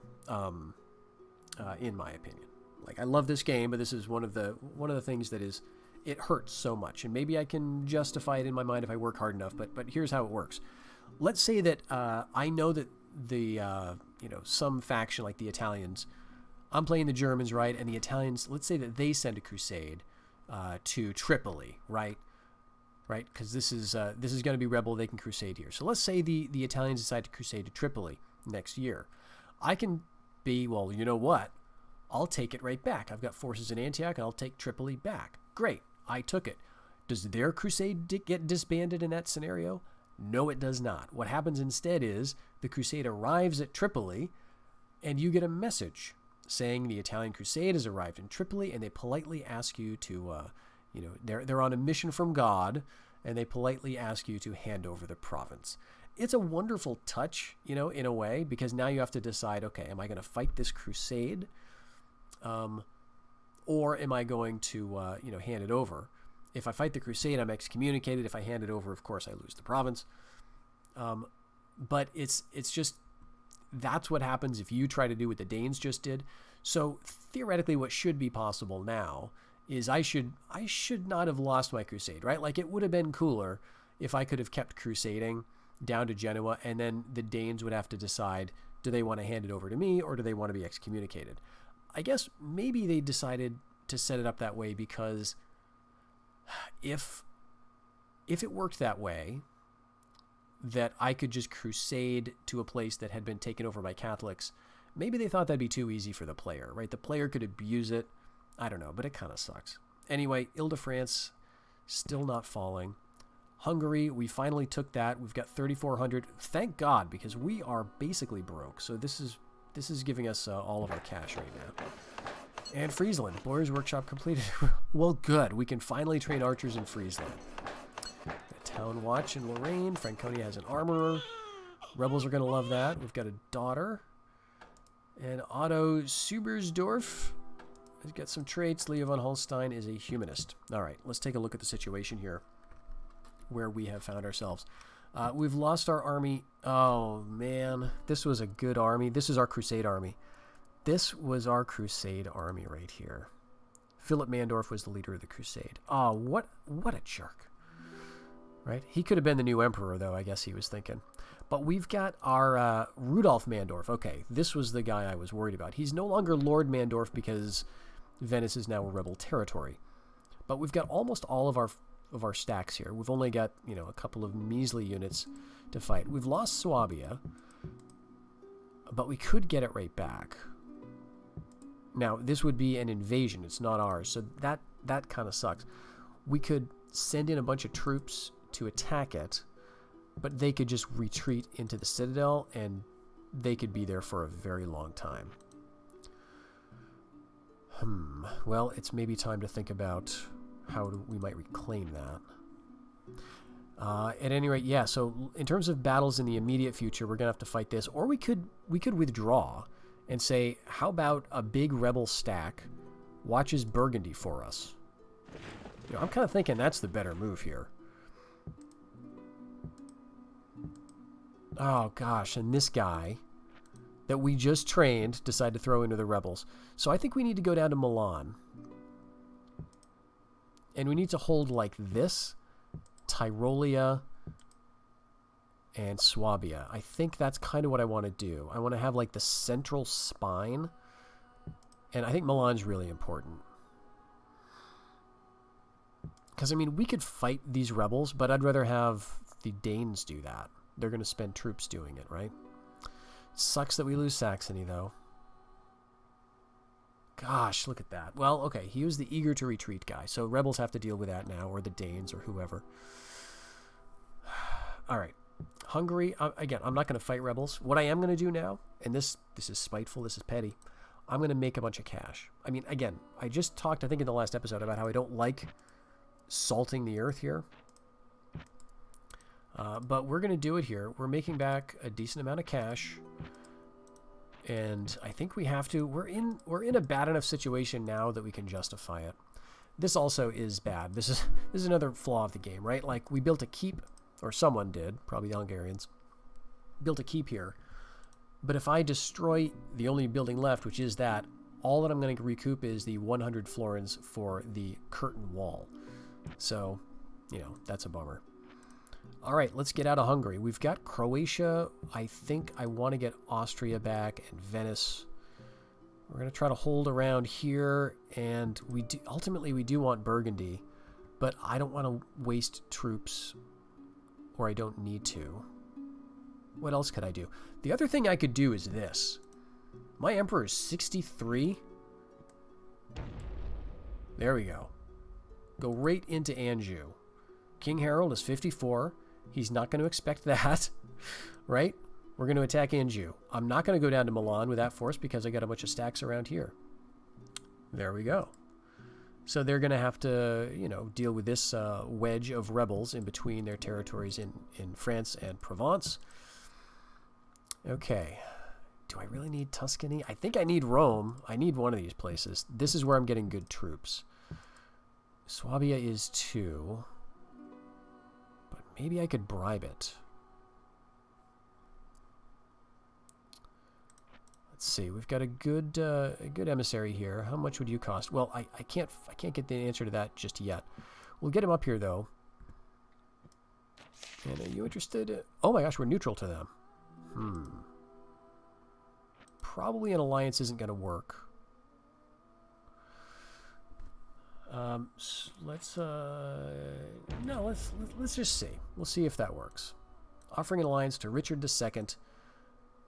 in my opinion. Like, I love this game, but this is one of the things that is, it hurts so much. And maybe I can justify it in my mind if I work hard enough, but here's how it works. Let's say that I know that the, some faction like the Italians, I'm playing the Germans, right? And the Italians, let's say that they send a crusade to Tripoli, right? Right? Because this is going to be rebel. They can crusade here. So let's say the Italians decide to crusade to Tripoli next year. I can be, well, you know what? I'll take it right back. I've got forces in Antioch, and I'll take Tripoli back. Great. I took it. Does their crusade get disbanded in that scenario? No, it does not. What happens instead is the crusade arrives at Tripoli, and you get a message saying the Italian crusade has arrived in Tripoli, and they politely ask you to, they're on a mission from God, and they politely ask you to hand over the province. It's a wonderful touch, in a way, because now you have to decide, okay, am I going to fight this crusade? Or am I going to, hand it over? If I fight the crusade, I'm excommunicated. If I hand it over, of course, I lose the province. But it's just, that's what happens if you try to do what the Danes just did. So theoretically, what should be possible now is I should not have lost my crusade, right? Like, it would have been cooler if I could have kept crusading down to Genoa, and then the Danes would have to decide, do they want to hand it over to me, or do they want to be excommunicated? I guess maybe they decided to set it up that way because if it worked that way, that I could just crusade to a place that had been taken over by Catholics, maybe they thought that'd be too easy for the player, right? The player could abuse it. I don't know, but it kind of sucks. Anyway, Ile-de-France still not falling. Hungary, we finally took that. We've got 3,400. Thank God, because we are basically broke. So this is giving us all of our cash right now. And Friesland, Boyer's Workshop completed. Well, good. We can finally train archers in Friesland. A town watch in Lorraine. Franconia has an armorer. Rebels are going to love that. We've got a daughter. And Otto Subersdorf has got some traits. Leo von Holstein is a humanist. All right, let's take a look at the situation here where we have found ourselves. We've lost our army. Oh, man. This was a good army. This is our crusade army. This was our crusade army right here. Philip Mandorf was the leader of the crusade. Oh, what a jerk. Right? He could have been the new emperor, though, I guess he was thinking. But we've got our Rudolf Mandorf. Okay, this was the guy I was worried about. He's no longer Lord Mandorf because Venice is now a rebel territory. But we've got almost all of our stacks here. We've only got, a couple of measly units to fight. We've lost Swabia, but we could get it right back. Now, this would be an invasion. It's not ours, so that kind of sucks. We could send in a bunch of troops to attack it, but they could just retreat into the citadel, and they could be there for a very long time. Well, it's maybe time to think about how we might reclaim that. At any rate, yeah, so in terms of battles in the immediate future, we're going to have to fight this, or we could withdraw and say, how about a big rebel stack watches Burgundy for us. You know, I'm kind of thinking that's the better move here. Oh, gosh, and this guy that we just trained decided to throw into the rebels. So I think we need to go down to Milan. And we need to hold like this, Tyrolia, and Swabia. I think that's kind of what I want to do. I want to have like the central spine. And I think Milan's really important. Because, I mean, we could fight these rebels, but I'd rather have the Danes do that. They're going to spend troops doing it, right? Sucks that we lose Saxony, though. Gosh, look at that. Well, okay, he was the eager to retreat guy, so rebels have to deal with that now, or the Danes, or whoever. All right. Hungary, again, I'm not going to fight rebels. What I am going to do now, and this is spiteful, this is petty, I'm going to make a bunch of cash. I mean, again, I just talked, I think in the last episode, about how I don't like salting the earth here. But we're going to do it here. We're making back a decent amount of cash. And I think we have to. We're in a bad enough situation now that we can justify it. This also is bad. This is another flaw of the game, right? Like, we built a keep, or someone did, probably the Hungarians, built a keep here. But if I destroy the only building left, which is that, all that I'm going to recoup is the 100 florins for the curtain wall. So, you know, that's a bummer. All right, let's get out of Hungary. We've got Croatia. I think I want to get Austria back and Venice. We're going to try to hold around here, and ultimately we do want Burgundy, but I don't want to waste troops, or I don't need to. What else could I do? The other thing I could do is this. My emperor is 63. There we go. Go right into Anjou. King Harold is 54. He's not going to expect that, right? We're going to attack Anjou. I'm not going to go down to Milan with that force because I got a bunch of stacks around here. There we go. So they're going to have to, you know, deal with this wedge of rebels in between their territories in France and Provence. Okay. Do I really need Tuscany? I think I need Rome. I need one of these places. This is where I'm getting good troops. Swabia is 2. But maybe I could bribe it. Let's see. We've got a good emissary here. How much would you cost? Well, I can't get the answer to that just yet. We'll get him up here though. And are you interested? Oh my gosh, we're neutral to them. Probably an alliance isn't going to work. Let's just see. We'll see if that works. Offering an alliance to Richard II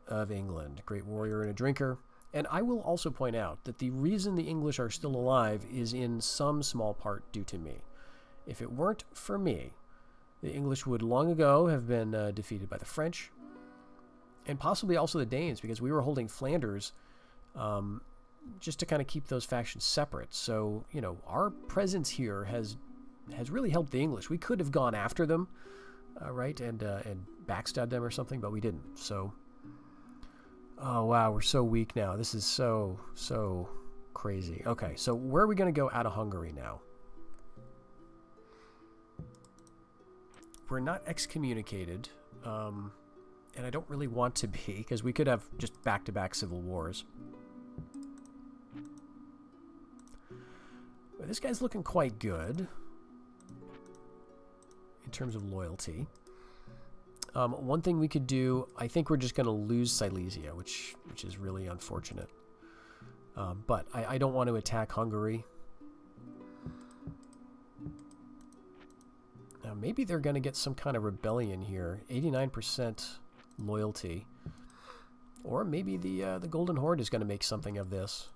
of England, great warrior and a drinker. And I will also point out that the reason the English are still alive is in some small part due to me. If it weren't for me, the English would long ago have been defeated by the French, and possibly also the Danes, because we were holding Flanders just to kind of keep those factions separate. So, you know, our presence here has really helped the English. We could have gone after them, right, and backstabbed them or something, but we didn't. So, oh wow, we're so weak now. This is so crazy. Okay, so where are we going to go out of Hungary now? We're not excommunicated, and I don't really want to be, because we could have just back-to-back civil wars. But this guy's looking quite good in terms of loyalty. One thing we could do, I think we're just going to lose Silesia, which is really unfortunate. But I don't want to attack Hungary. Now, maybe they're going to get some kind of rebellion here. 89% loyalty. Or maybe the Golden Horde is going to make something of this.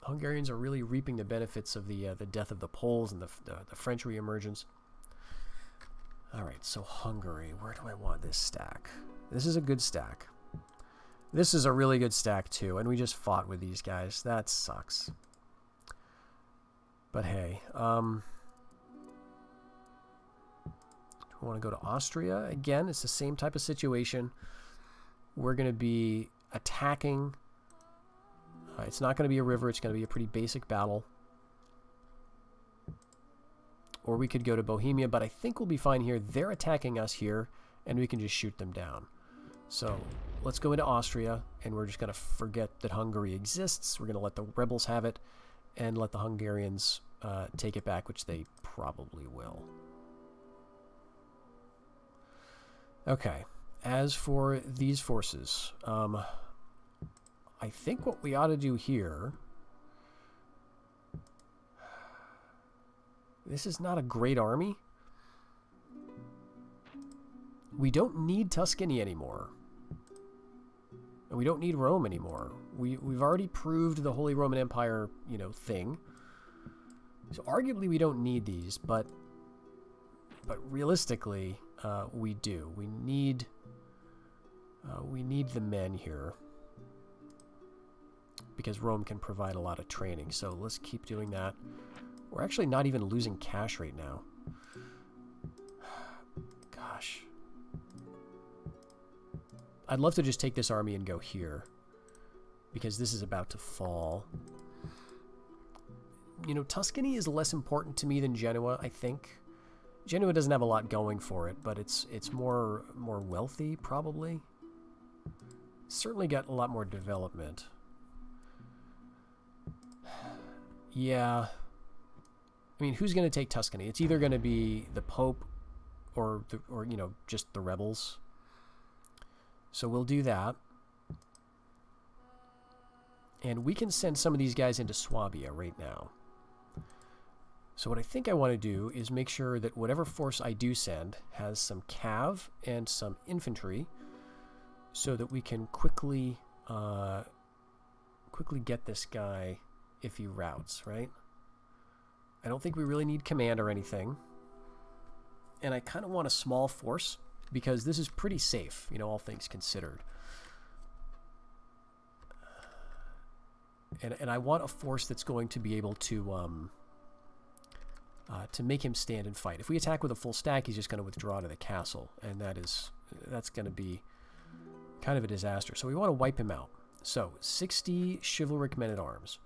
Hungarians are really reaping the benefits of the death of the Poles and the French reemergence. All right, so Hungary. Where do I want this stack? This is a good stack. This is a really good stack, too, and we just fought with these guys. That sucks. But hey, do we want to go to Austria? Again, it's the same type of situation. We're going to be attacking It's not going to be a river. It's going to be a pretty basic battle. Or we could go to Bohemia, but I think we'll be fine here. They're attacking us here, and we can just shoot them down. So let's go into Austria, and we're just going to forget that Hungary exists. We're going to let the rebels have it, and let the Hungarians take it back, which they probably will. Okay, as for these forces, I think what we ought to do here... This is not a great army. We don't need Tuscany anymore. And we don't need Rome anymore. We've already proved the Holy Roman Empire, you know, thing. So arguably we don't need these, but realistically, we do. We need the men here. Because Rome can provide a lot of training. So let's keep doing that. We're actually not even losing cash right now. Gosh. I'd love to just take this army and go here. Because this is about to fall. You know, Tuscany is less important to me than Genoa, I think. Genoa doesn't have a lot going for it, but it's more wealthy, probably. Certainly got a lot more development. Yeah. I mean, who's going to take Tuscany? It's either going to be the Pope or you know, just the rebels. So we'll do that. And we can send some of these guys into Swabia right now. So what I think I want to do is make sure that whatever force I do send has some cav and some infantry so that we can quickly get this guy if he routes, right? I don't think we really need command or anything. And I kind of want a small force because this is pretty safe, you know, all things considered. And I want a force that's going to be able to make him stand and fight. If we attack with a full stack, he's just going to withdraw to the castle, and that's going to be kind of a disaster. So we want to wipe him out. So 60 chivalric men-at-arms.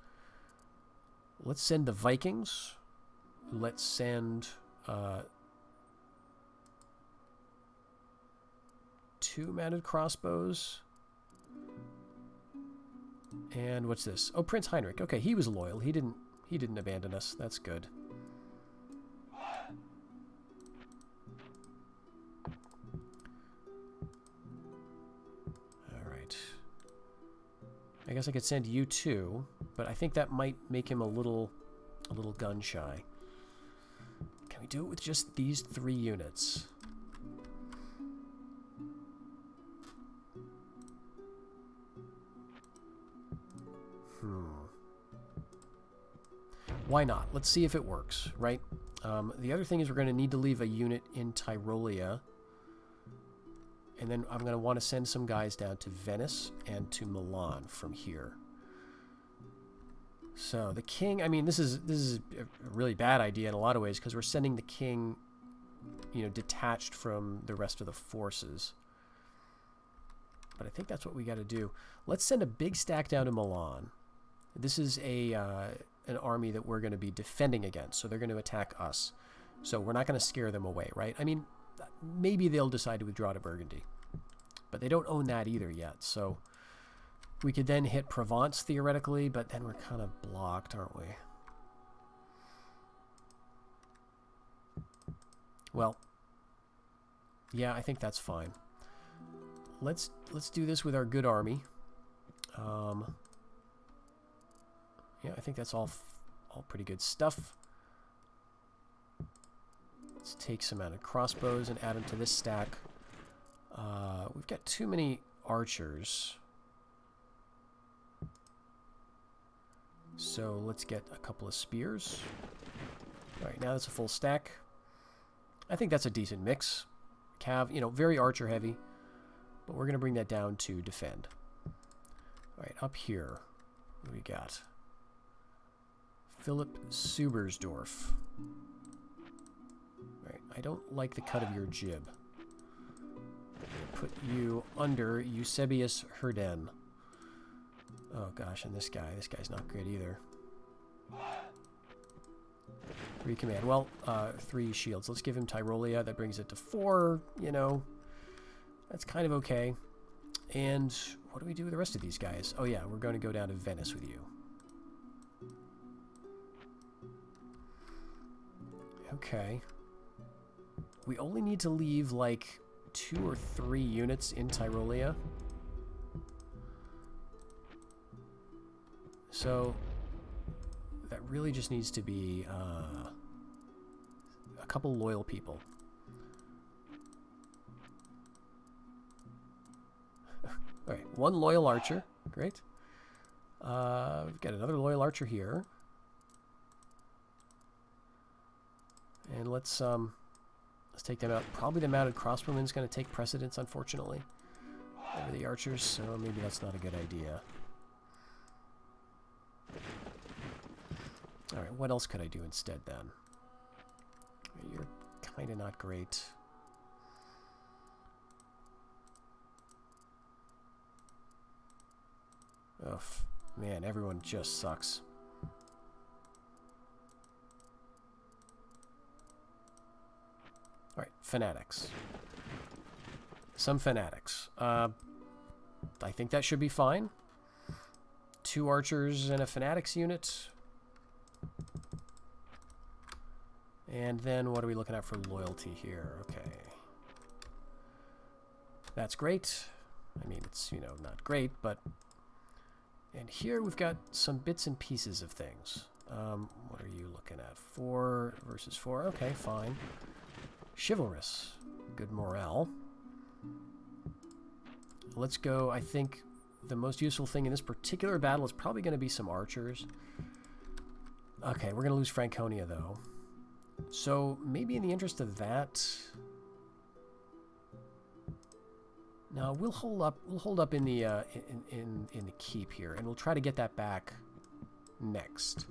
Let's send the Vikings. Let's send 2 mounted crossbows. And what's this? Oh, Prince Heinrich. Okay, he was loyal. He didn't abandon us. That's good. All right. I guess I could send you 2, but I think that might make him a little gun shy. Can we do it with just these 3 units? Why not? Let's see if it works, right? The other thing is we're going to need to leave a unit in Tyrolia. And then I'm going to want to send some guys down to Venice and to Milan from here. So the king, I mean, this is a really bad idea in a lot of ways because we're sending the king, you know, detached from the rest of the forces. But I think that's what we got to do. Let's send a big stack down to Milan. This is an army that we're going to be defending against, so they're going to attack us. So we're not going to scare them away, right? I mean, maybe they'll decide to withdraw to Burgundy, but they don't own that either yet. So we could then hit Provence theoretically, but then we're kind of blocked, aren't we? Well, yeah, I think that's fine. Let's do this with our good army. Yeah, I think that's all pretty good stuff. Let's take some mounted crossbows and add them to this stack. We've got too many archers. So let's get a couple of spears. All right, now that's a full stack. I think that's a decent mix. Cav, you know, very archer heavy. But we're going to bring that down to defend. All right, up here, what do we got? Philip Subersdorf. All right, I don't like the cut of your jib. I'm going to put you under Eusebius Herden. Oh gosh, and this guy's not great either. 3 command. Well, 3 shields. Let's give him Tyrolia. That brings it to 4. You know, that's kind of okay. And what do we do with the rest of these guys? Oh yeah, we're going to go down to Venice with you. Okay. We only need to leave like 2 or 3 units in Tyrolia. So that really just needs to be a couple loyal people. Alright, 1 loyal archer. Great. We've got another loyal archer here. And let's take them out. Probably the mounted crossbowman's going to take precedence, unfortunately, over the archers, so maybe that's not a good idea. Alright, what else could I do instead, then? You're kind of not great. Ugh, man, everyone just sucks. Alright, fanatics. Some fanatics. I think that should be fine. 2 archers and a fanatics unit. And then what are we looking at for loyalty here? Okay. That's great. I mean, it's, you know, not great, but... And here we've got some bits and pieces of things. What are you looking at? 4 versus 4. Okay, fine. Chivalrous. Good morale. Let's go. I think the most useful thing in this particular battle is probably going to be some archers. Okay, we're going to lose Franconia, though. So maybe in the interest of that... No, we'll hold up. We'll hold up in the in the keep here, and we'll try to get that back next.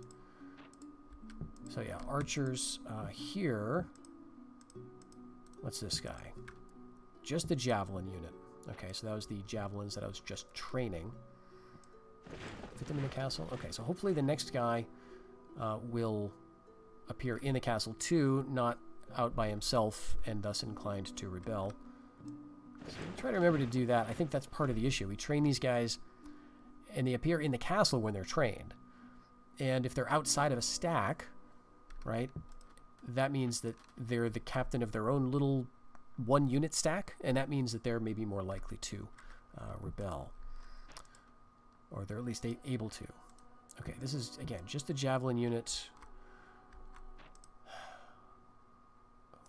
So yeah, archers here. What's this guy? Just the javelin unit. Okay, so that was the javelins that I was just training. Fit them in the castle. Okay, so hopefully the next guy will appear in the castle too, not out by himself, and thus inclined to rebel. So we'll try to remember to do that. I think that's part of the issue. We train these guys, and they appear in the castle when they're trained. And if they're outside of a stack, right, that means that they're the captain of their own little 1-unit stack, and that means that they're maybe more likely to rebel. Or they're at least able to. Okay, this is, again, just a javelin unit.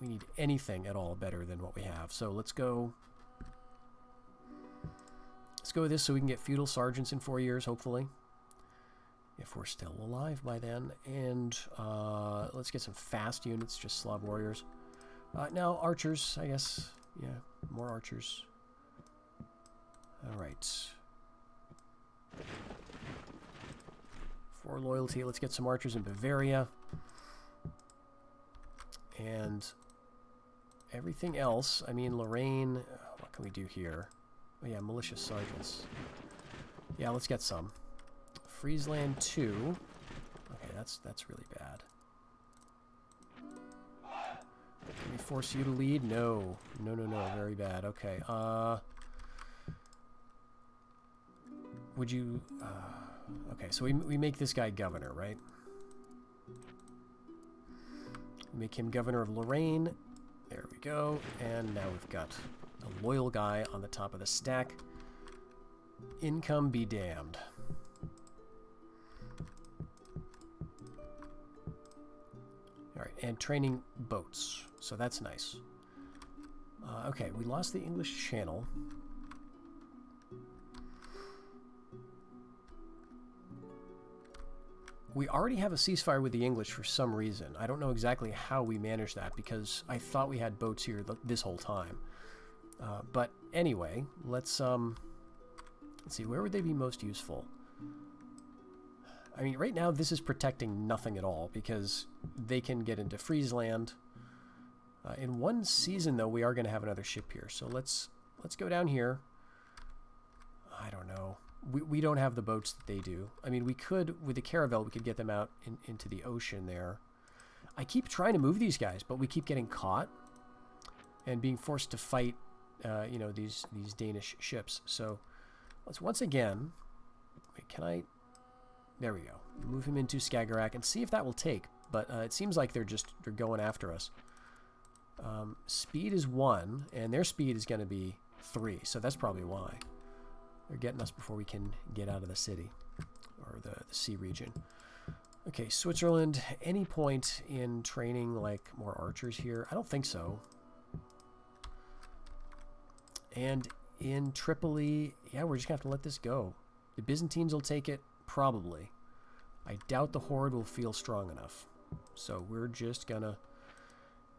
We need anything at all better than what we have. So let's go... Let's go with this so we can get feudal sergeants in 4 years, hopefully. If we're still alive by then. And let's get some fast units, just Slav warriors. Now, archers, I guess. Yeah, more archers. Alright. For loyalty, let's get some archers in Bavaria. And everything else, I mean, Lorraine, what can we do here? Oh yeah, malicious sergeants. Yeah, let's get some. Friesland 2. Okay, that's really bad. Can we force you to lead? No. No, no, no. Very bad. Okay. Would you... okay, so we make this guy governor, right? We make him governor of Lorraine. There we go. And now we've got a loyal guy on the top of the stack. Income be damned. Alright, and training boats. So that's nice. Okay, we lost the English Channel. We already have a ceasefire with the English for some reason. I don't know exactly how we managed that because I thought we had boats here this whole time. But anyway, let's see, where would they be most useful? I mean, right now this is protecting nothing at all because they can get into Friesland. In one season, though, we are going to have another ship here. So let's go down here. I don't know. we don't have the boats that they do. I mean, we could, with the caravel, we could get them out into the ocean there. I keep trying to move these guys, but we keep getting caught and being forced to fight, you know, these Danish ships. So let's once again, wait, can I, there we go. Move him into Skagerrak and see if that will take. But it seems like they're going after us. Speed is 1, and their speed is going to be 3, so that's probably why. They're getting us before we can get out of the city, or the sea region. Okay, Switzerland, any point in training, like, more archers here? I don't think so. And in Tripoli, yeah, we're just going to have to let this go. The Byzantines will take it, probably. I doubt the Horde will feel strong enough. So we're just going to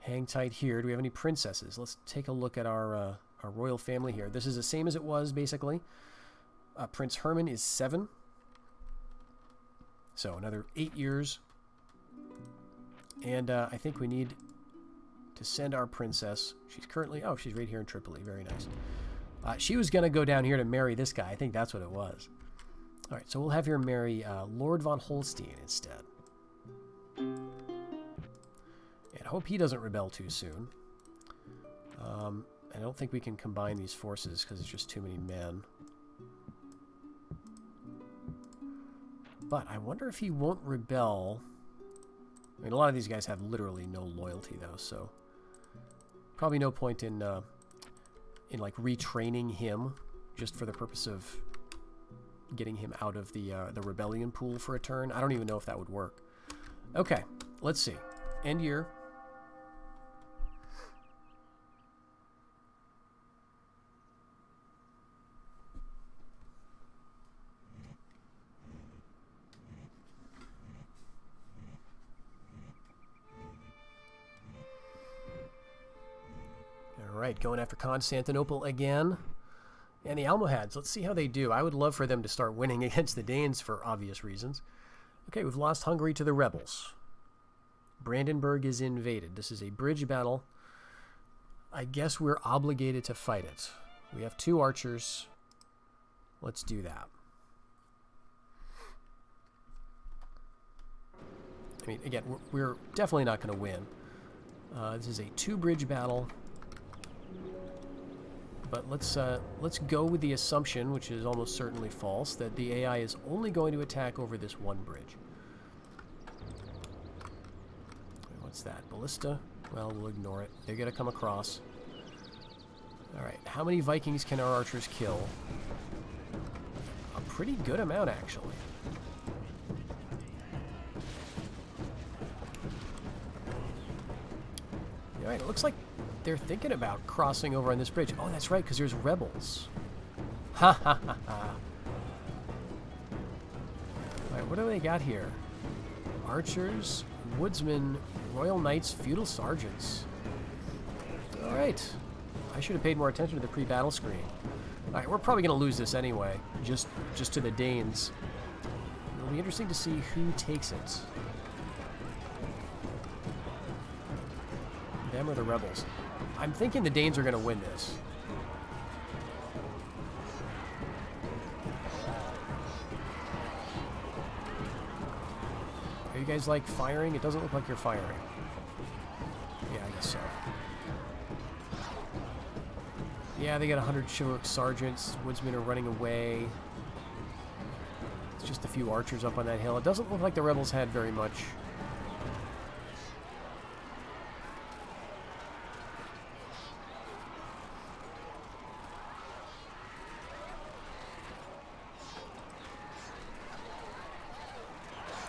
hang tight here. Do we have any princesses? Let's take a look at our royal family here. This is the same as it was, basically. Prince Herman is 7. So another 8 years. And I think we need to send our princess. She's currently, oh, she's right here in Tripoli. Very nice. She was going to go down here to marry this guy. I think that's what it was. All right, so we'll have her marry Lord von Holstein instead. And I hope he doesn't rebel too soon. I don't think we can combine these forces because it's just too many men. But I wonder if he won't rebel. I mean, a lot of these guys have literally no loyalty, though, so probably no point in like retraining him just for the purpose of getting him out of the rebellion pool for a turn. I don't even know if that would work. Okay, let's see. End year. All right, going after Constantinople again. And the Almohads, let's see how they do. I would love for them to start winning against the Danes for obvious reasons. Okay, we've lost Hungary to the rebels. Brandenburg is invaded. This is a bridge battle. I guess we're obligated to fight it. We have 2 archers. Let's do that. I mean, again, we're definitely not going to win. This is a 2-bridge battle. But let's go with the assumption, which is almost certainly false, that the AI is only going to attack over this 1 bridge. What's that? Ballista? Well, we'll ignore it. They're going to come across. Alright, how many Vikings can our archers kill? A pretty good amount, actually. Alright, it looks like they're thinking about crossing over on this bridge. Oh, that's right, because there's rebels. Ha ha ha ha. Alright, what do they got here? Archers, woodsmen, royal knights, feudal sergeants. Alright. I should have paid more attention to the pre-battle screen. Alright, we're probably going to lose this anyway, just to the Danes. It'll be interesting to see who takes it. Them or the rebels. I'm thinking the Danes are going to win this. Are you guys, like, firing? It doesn't look like you're firing. Yeah, I guess so. Yeah, they got 100 chivalric sergeants. Woodsmen are running away. It's just a few archers up on that hill. It doesn't look like the rebels had very much.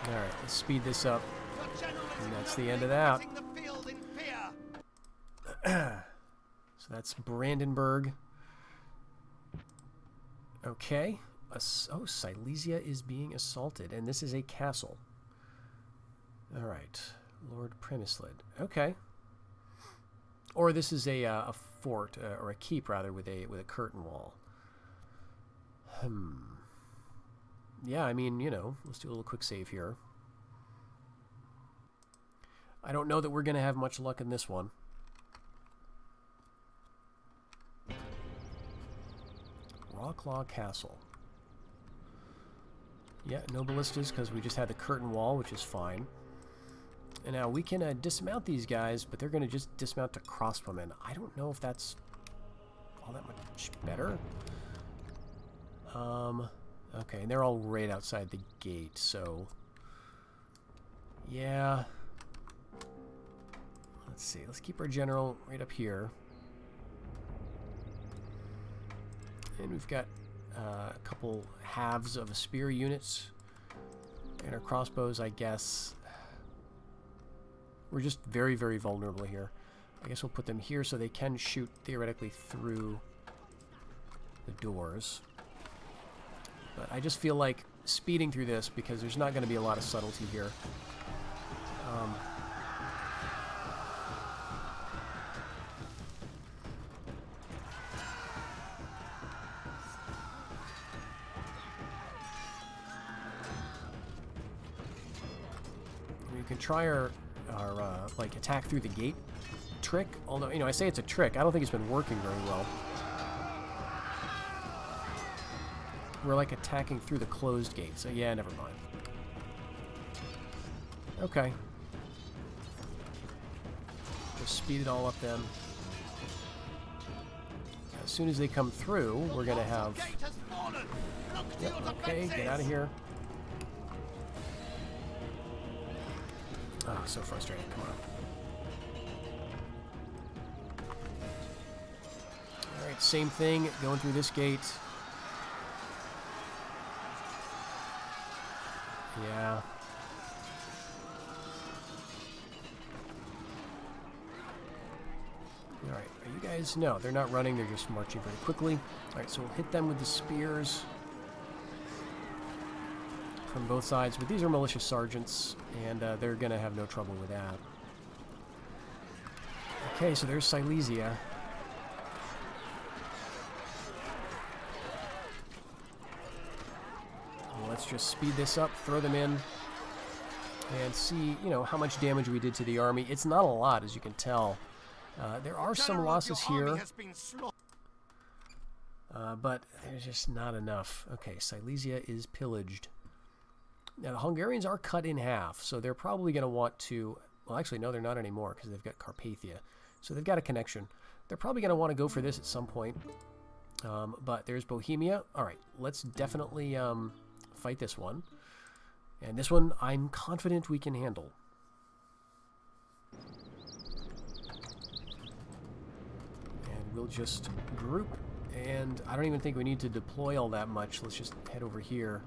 Alright, let's speed this up. And that's the end of that. So that's Brandenburg. Okay. Oh, Silesia is being assaulted, and this is a castle. Alright. Lord Premislid. Okay. Or this is a fort, or a keep, rather, with a curtain wall. Yeah, I mean, you know, let's do a little quick save here. I don't know that we're going to have much luck in this one. Rocklaw Castle. Yeah, no ballistas because we just had the curtain wall, which is fine. And now we can dismount these guys, but they're going to just dismount to crossbowmen. I don't know if that's all that much better. Okay, and they're all right outside the gate, so... Yeah. Let's see, let's keep our general right up here. And we've got a couple halves of spear units. And our crossbows, I guess... We're just very, very vulnerable here. I guess we'll put them here so they can shoot theoretically through the doors. But I just feel like speeding through this because there's not going to be a lot of subtlety here. We can try our like attack through the gate trick, although, you know, I say it's a trick. I don't think it's been working very well. We're like attacking through the closed gate, so yeah, never mind. Okay. Just speed it all up then. As soon as they come through, we're gonna have... Yep, okay, get out of here. Oh, so frustrating, come on. Alright, same thing, going through this gate. Yeah. Alright, are you guys... No, they're not running, they're just marching very quickly. Alright, so we'll hit them with the spears from both sides. But these are militia sergeants, and they're going to have no trouble with that. Okay, so there's Silesia. Let's just speed this up, throw them in, and see, you know, how much damage we did to the army. It's not a lot, as you can tell. There are some losses here, but there's just not enough. Okay, Silesia is pillaged. Now, the Hungarians are cut in half, so they're probably going to want to... Well, actually, no, they're not anymore, because they've got Carpathia. So they've got a connection. They're probably going to want to go for this at some point. But there's Bohemia. All right, let's definitely... fight this one, and this one I'm confident we can handle. And we'll just group, and I don't even think we need to deploy all that much. Let's just head over here.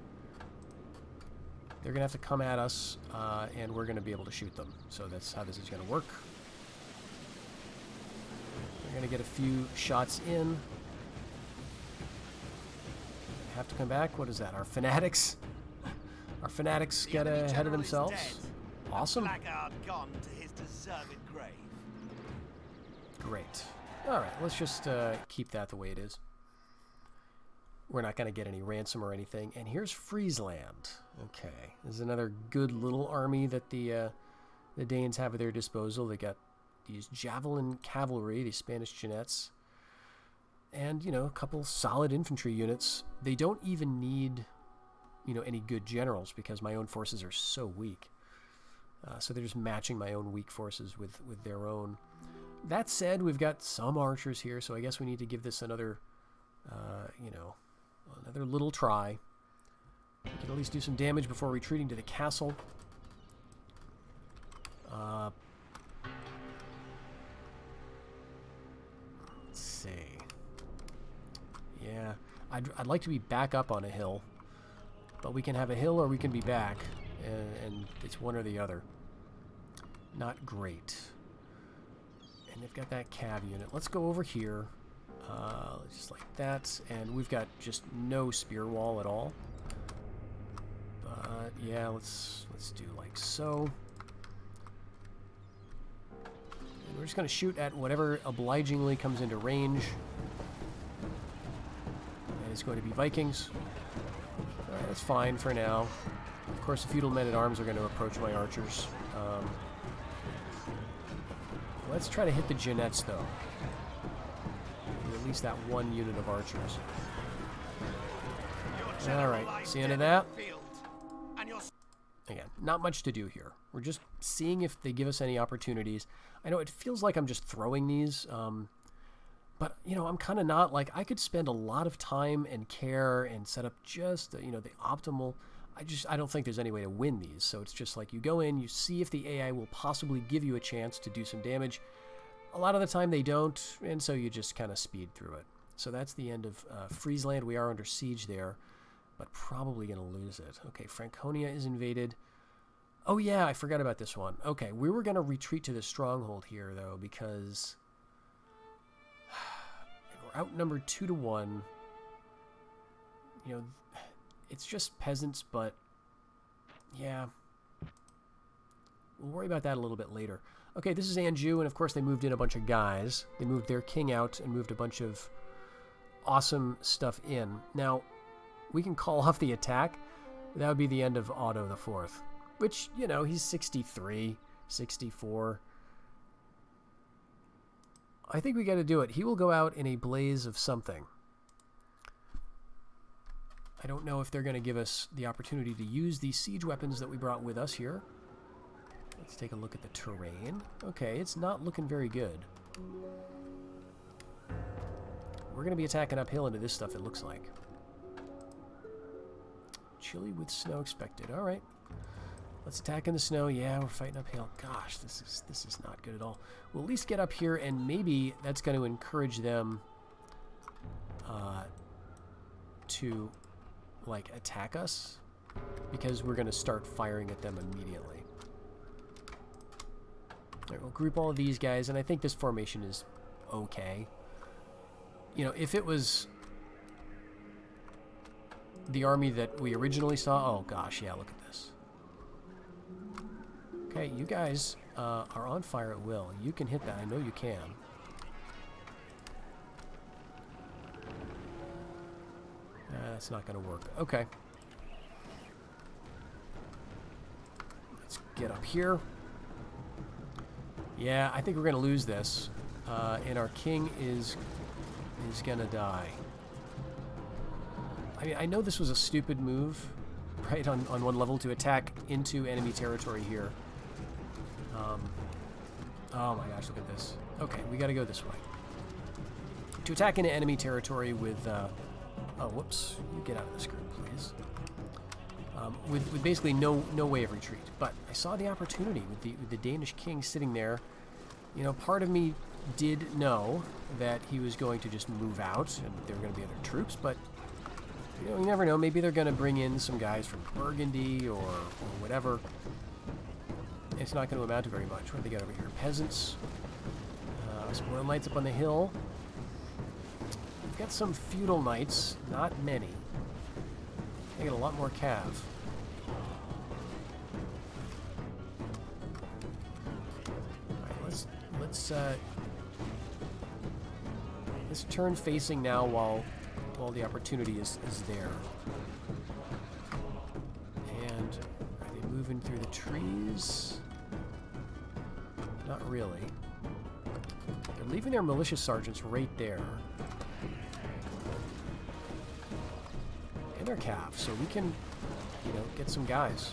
They're gonna have to come at us, and we're gonna be able to shoot them, so that's how this is gonna work. We're gonna get a few shots in. Have to come back. What is that? Our fanatics? Our fanatics get ahead of themselves. Awesome. Gone to his deserved grave. Great. All right, let's just keep that the way it is. We're not going to get any ransom or anything. And here's Friesland. Okay, this is another good little army that the Danes have at their disposal. They got these javelin cavalry, these Spanish Jeannettes. And, you know, a couple solid infantry units. They don't even need, you know, any good generals because my own forces are so weak. So they're just matching my own weak forces with their own. That said, we've got some archers here, so I guess we need to give this another, you know, another little try. We can at least do some damage before retreating to the castle. Let's see. Yeah, I'd like to be back up on a hill, but we can have a hill or we can be back, and it's one or the other. Not great. And they've got that cav unit. Let's go over here, just like that, and we've got just no spear wall at all. But yeah, let's do like so. And we're just gonna shoot at whatever obligingly comes into range. It's going to be Vikings. Alright, that's fine for now. Of course, the feudal men-at-arms are going to approach my archers. Let's try to hit the Jeannettes, though. With at least that one unit of archers. Alright, see the end of that? And you're... Again, not much to do here. We're just seeing if they give us any opportunities. I know it feels like I'm just throwing these, but, you know, I'm kind of not. Like, I could spend a lot of time and care and set up just, you know, the optimal... I don't think there's any way to win these. So it's just like you go in, you see if the AI will possibly give you a chance to do some damage. A lot of the time they don't, and so you just kind of speed through it. So that's the end of Friesland. We are under siege there, but probably going to lose it. Okay, Franconia is invaded. Oh yeah, I forgot about this one. Okay, we were going to retreat to the stronghold here, though, because we're outnumbered 2-1. You know, it's just peasants, but yeah. We'll worry about that a little bit later. Okay, this is Anjou, and of course they moved in a bunch of guys. They moved their king out and moved a bunch of awesome stuff in. Now, we can call off the attack. That would be the end of Otto IV, which, you know, he's 63, 64. I think we got to do it. He will go out in a blaze of something. I don't know if they're going to give us the opportunity to use these siege weapons that we brought with us here. Let's take a look at the terrain. Okay, it's not looking very good. We're going to be attacking uphill into this stuff, it looks like. Chilly with snow expected. All right. Let's attack in the snow. Yeah, we're fighting uphill. Gosh, this is not good at all. We'll at least get up here, and maybe that's going to encourage them to, like, attack us, because we're going to start firing at them immediately. All right, we'll group all of these guys, and I think this formation is okay. You know, if it was the army that we originally saw... Oh, gosh, yeah, look at this. Okay, you guys are on fire at will. You can hit that. I know you can. That's not going to work. Okay. Let's get up here. Yeah, I think we're going to lose this. And our king is going to die. I mean, I know this was a stupid move, right, on one level, to attack into enemy territory here. Oh my gosh, look at this. Okay, we got to go this way. To attack into enemy territory with... oh, whoops. You get out of this group, please. With basically no way of retreat. But I saw the opportunity with the Danish king sitting there. You know, part of me did know that he was going to just move out and there were going to be other troops, but you know, you never know. Maybe they're going to bring in some guys from Burgundy or whatever. It's not going to amount to very much. What do they got over here? Peasants. Some royal knights up on the hill. We've got some feudal knights, not many. They got a lot more cav. Alright, let's turn facing now while the opportunity is there. And are they moving through the trees? Not really. They're leaving their militia sergeants right there. And their cav, so we can, you know, get some guys.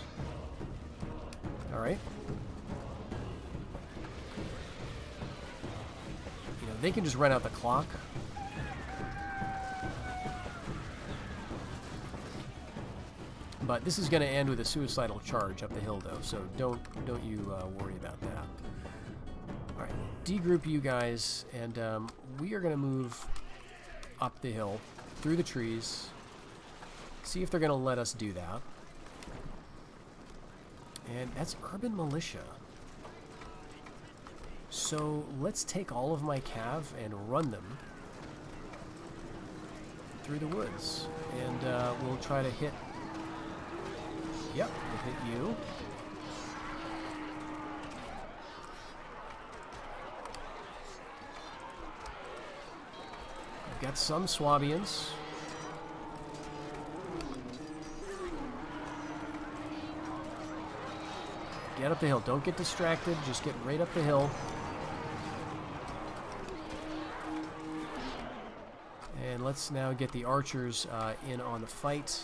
Alright. You know, they can just run out the clock. But this is going to end with a suicidal charge up the hill, though, so don't you worry about that. All right, degroup you guys, and we are going to move up the hill, through the trees, see if they're going to let us do that. And that's urban militia. So let's take all of my cav and run them through the woods, and we'll try to hit... Yep, we'll hit you. We've got some Swabians. Get up the hill. Don't get distracted. Just get right up the hill. And let's now get the archers in on the fight.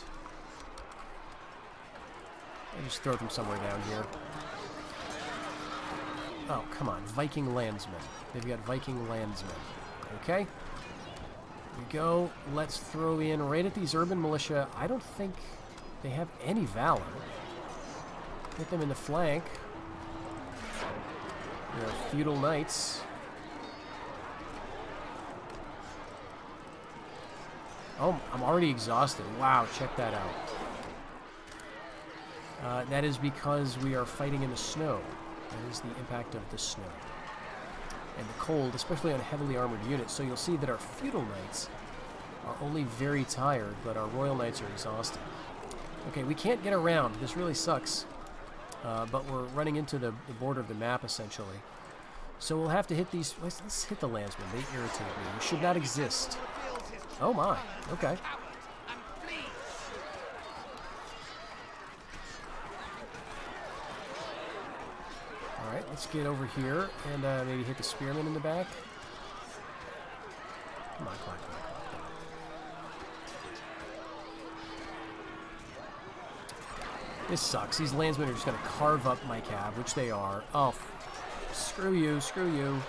I just throw them somewhere down here. Oh, come on. Viking landsmen. They've got Viking landsmen. Okay. Here we go. Let's throw in right at these urban militia. I don't think they have any valor. Hit them in the flank. They're feudal knights. Oh, I'm already exhausted. Wow, check that out. That is because we are fighting in the snow. That is the impact of the snow. And the cold, especially on heavily armored units. So you'll see that our feudal knights are only very tired, but our royal knights are exhausted. Okay, we can't get around. This really sucks. But we're running into the border of the map, essentially. So we'll have to hit these... Let's hit the landsmen. They irritate me. They should not exist. Oh my. Okay. Alright, let's get over here and maybe hit the spearmen in the back. Come on, come on, come on, come on. This sucks. These landsmen are just going to carve up my cav, which they are. Oh, screw you, screw you.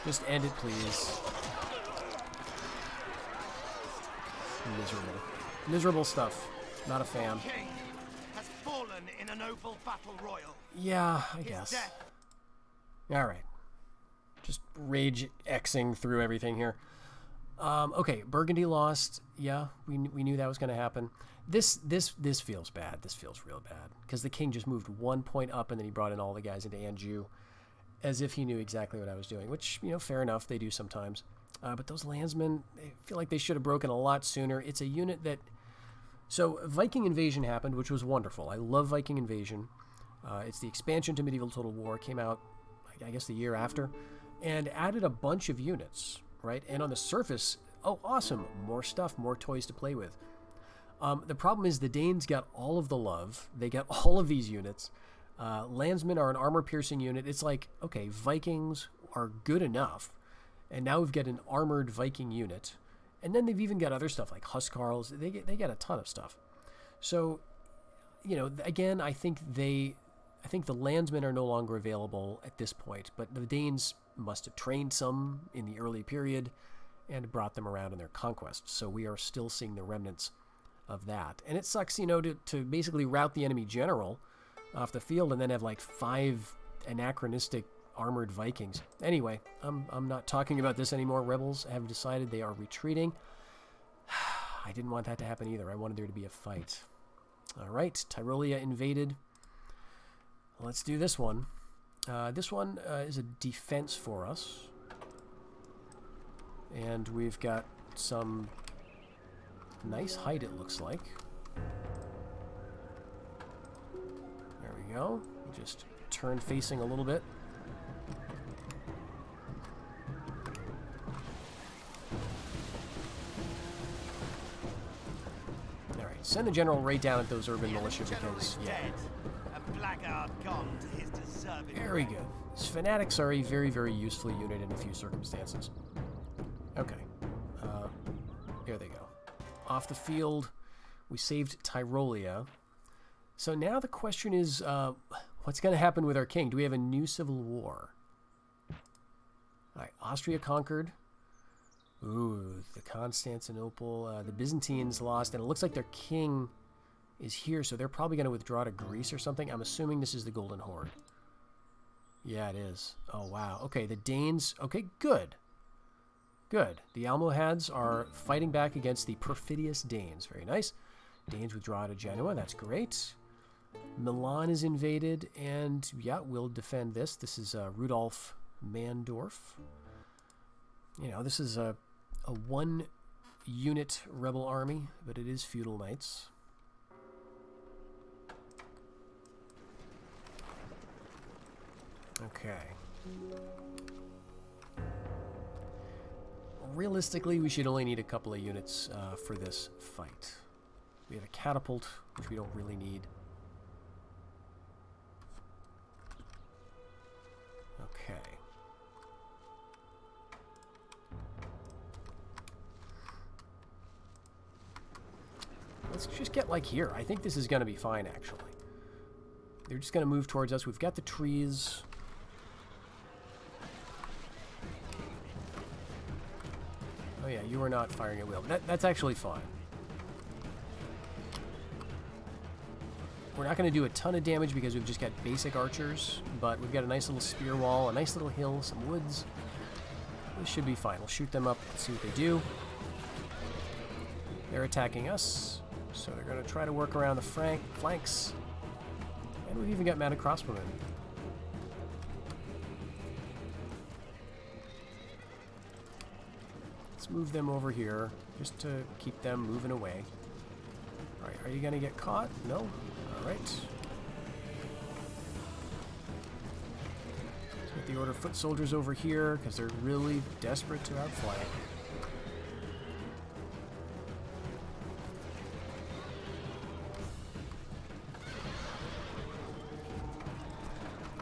Just end it, please. Miserable. Miserable stuff. Not a fan. King has fallen in a noble battle royal. Yeah, I guess. Alright. Just rage Xing through everything here. Okay, Burgundy lost. Yeah, we knew that was going to happen. This feels bad. This feels real bad. Because the king just moved 1 point up and then he brought in all the guys into Anjou. As if he knew exactly what I was doing. Which, you know, fair enough. They do sometimes. But those landsmen, I feel like they should have broken a lot sooner. It's a unit that... So, Viking Invasion happened, which was wonderful. I love Viking Invasion. It's the expansion to Medieval Total War. Came out, I guess, the year after. And added a bunch of units, right? And on the surface, oh, awesome. More stuff, more toys to play with. The problem is the Danes got all of the love. They got all of these units. Landsmen are an armor-piercing unit. It's like, okay, Vikings are good enough. And now we've got an armored Viking unit. And then they've even got other stuff like Huskarls. They get a ton of stuff. So, you know, again, I think the landsmen are no longer available at this point. But the Danes must have trained some in the early period and brought them around in their conquest. So we are still seeing the remnants of that. And it sucks, you know, to basically rout the enemy general off the field and then have like 5 anachronistic armored Vikings. Anyway, I'm not talking about this anymore. Rebels have decided they are retreating. I didn't want that to happen either. I wanted there to be a fight. All right, Tyrolia invaded. Let's do this one. This one is a defense for us. And we've got some nice height, it looks like. There we go. We just turn facing a little bit. Send the general right down at those urban militia because, yeah. A blackguard gone to his deserving. Very good. These fanatics are a very, very useful unit in a few circumstances. Okay. There they go. Off the field, we saved Tyrolia. So now the question is, what's going to happen with our king? Do we have a new civil war? All right, Austria conquered. Ooh, the Constantinople, the Byzantines lost, and it looks like their king is here, so they're probably going to withdraw to Greece or something. I'm assuming this is the Golden Horde. Yeah, it is. Oh, wow. Okay, the Danes... Okay, good. Good. The Almohads are fighting back against the perfidious Danes. Very nice. Danes withdraw to Genoa. That's great. Milan is invaded, and, yeah, we'll defend this. This is Rudolf Mandorf. You know, this is a one-unit rebel army, but it is feudal knights. Okay. Realistically, we should only need a couple of units for this fight. We have a catapult, which we don't really need. Okay. Let's just get like here. I think this is going to be fine, actually. They're just going to move towards us. We've got the trees. Oh yeah, you are not firing at will. That's actually fine. We're not going to do a ton of damage because we've just got basic archers, but we've got a nice little spear wall, a nice little hill, some woods. This should be fine. We'll shoot them up, see what they do. They're attacking us, so they're going to try to work around the flanks. And we've even got mounted crossbowmen. Let's move them over here, just to keep them moving away. Alright, are you going to get caught? No? Alright. Let's get the order foot soldiers over here, because they're really desperate to outflank.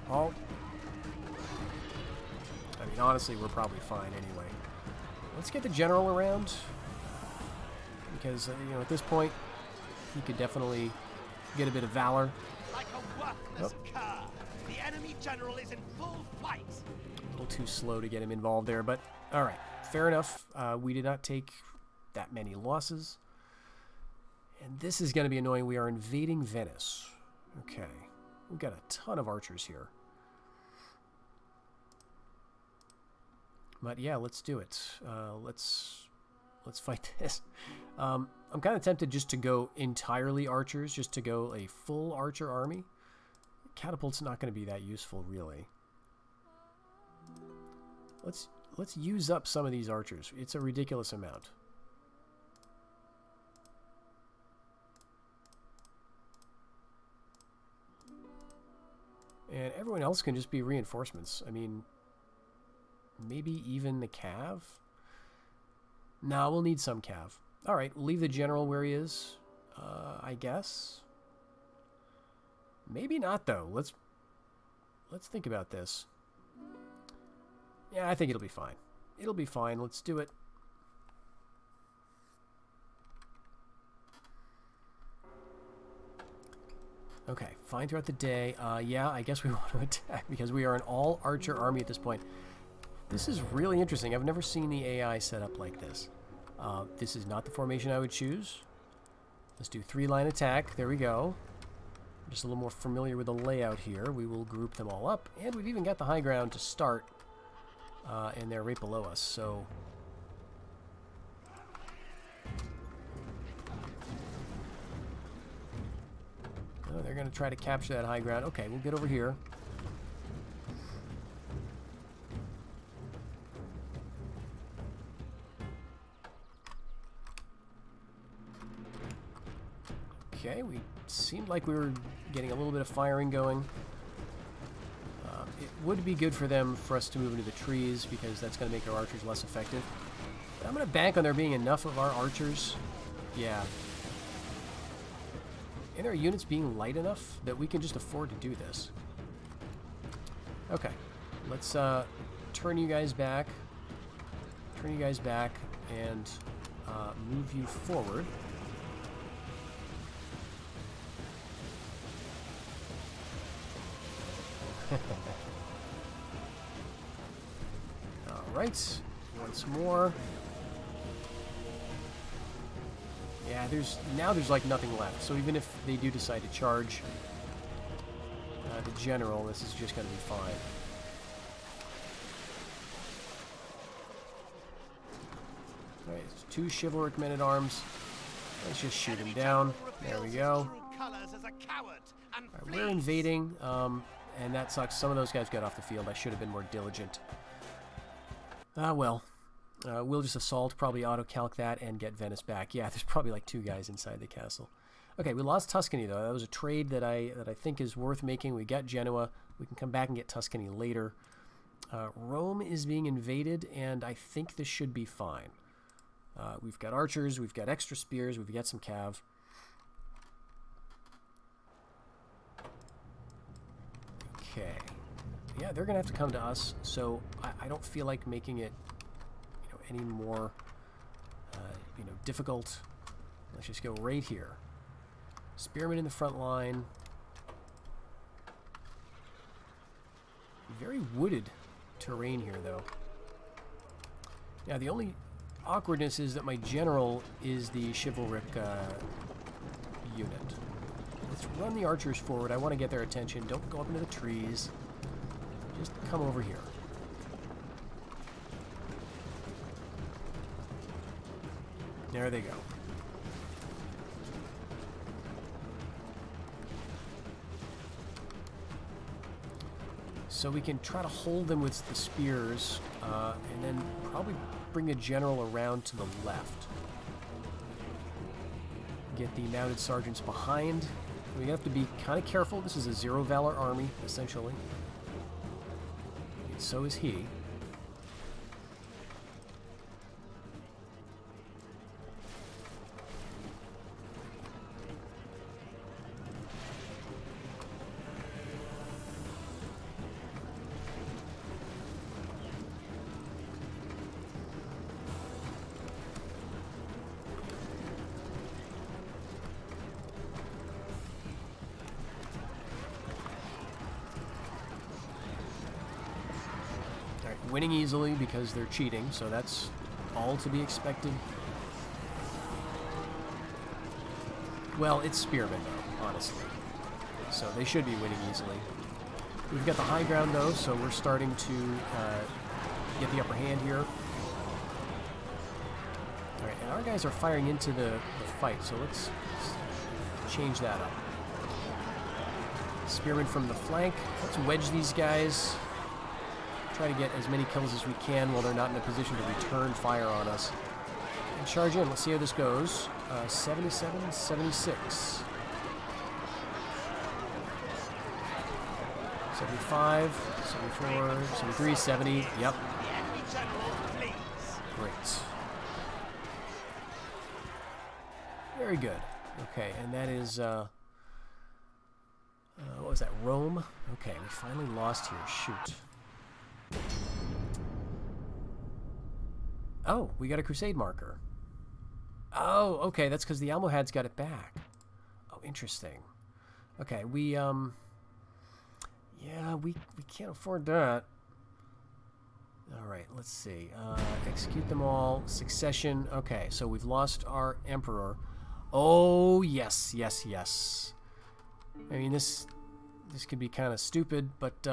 Oh. I mean, honestly, we're probably fine anyway. Let's get the general around, because, you know, at this point, he could definitely get a bit of valor. Like a worthless cur, the enemy general is in full flight. A little too slow to get him involved there, but all right, fair enough. We did not take that many losses. And this is going to be annoying. We are invading Venice. Okay. We've got a ton of archers here. But yeah, let's do it. Let's fight this. I'm kind of tempted just to go entirely archers, just to go a full archer army. Catapult's not going to be that useful, really. Let's use up some of these archers. It's a ridiculous amount. And everyone else can just be reinforcements. I mean, maybe even the cav? No, we'll need some cav. Alright, we'll leave the general where he is, I guess. Maybe not, though. Let's think about this. Yeah, I think it'll be fine. It'll be fine. Let's do it. Okay, fine throughout the day. Yeah, I guess we want to attack because we are an all-archer army at this point. This is really interesting. I've never seen the AI set up like this. This is not the formation I would choose. Let's do 3-line attack. There we go. Just a little more familiar with the layout here. We will group them all up. And we've even got the high ground to start. And they're right below us, so... Oh, they're going to try to capture that high ground. Okay, we'll get over here. Okay, we seemed like we were getting a little bit of firing going. It would be good for us to move into the trees because that's going to make our archers less effective. But I'm going to bank on there being enough of our archers. Yeah. And our units being light enough that we can just afford to do this. Okay. Let's turn you guys back. Turn you guys back and move you forward. Alright, once more. Yeah, there's like nothing left. So even if they do decide to charge the general, this is just going to be fine. Alright, 2 chivalric men-at-arms. Let's just shoot him down. There we go. Alright, we're invading, and that sucks. Some of those guys got off the field. I should have been more diligent. Well. We'll just assault, probably auto-calc that, and get Venice back. Yeah, there's probably like 2 guys inside the castle. Okay, we lost Tuscany, though. That was a trade that I think is worth making. We got Genoa. We can come back and get Tuscany later. Rome is being invaded, and I think this should be fine. We've got archers, we've got extra spears, we've got some cav. Okay. Yeah, they're going to have to come to us, so I don't feel like making it any more difficult. Let's just go right here. Spearmen in the front line. Very wooded terrain here, though. Now, the only awkwardness is that my general is the chivalric unit. Let's run the archers forward. I want to get their attention. Don't go up into the trees. Just come over here. There they go. So we can try to hold them with the spears, and then probably bring the general around to the left. Get the mounted sergeants behind. We have to be kind of careful. This is a zero valor army, essentially. And so is he. Winning easily because they're cheating, so that's all to be expected. Well, it's spearmen, though, honestly. So they should be winning easily. We've got the high ground, though, so we're starting to get the upper hand here. Alright, and our guys are firing into the fight, so let's change that up. Spearmen from the flank. Let's wedge these guys. Try to get as many kills as we can while they're not in a position to return fire on us. And charge in. Let's see how this goes. 77, 76. 75, 74, 73, 70. Yep. Great. Very good. Okay, and that is, what was that? Rome? Okay, we finally lost here. Shoot. Oh, we got a crusade marker. Oh, okay, that's because the Almohads got it back. Oh, interesting. Okay, yeah, we can't afford that. All right, let's see. Execute them all. Succession. Okay, so we've lost our emperor. Oh, yes, yes, yes. I mean, this could be kind of stupid, but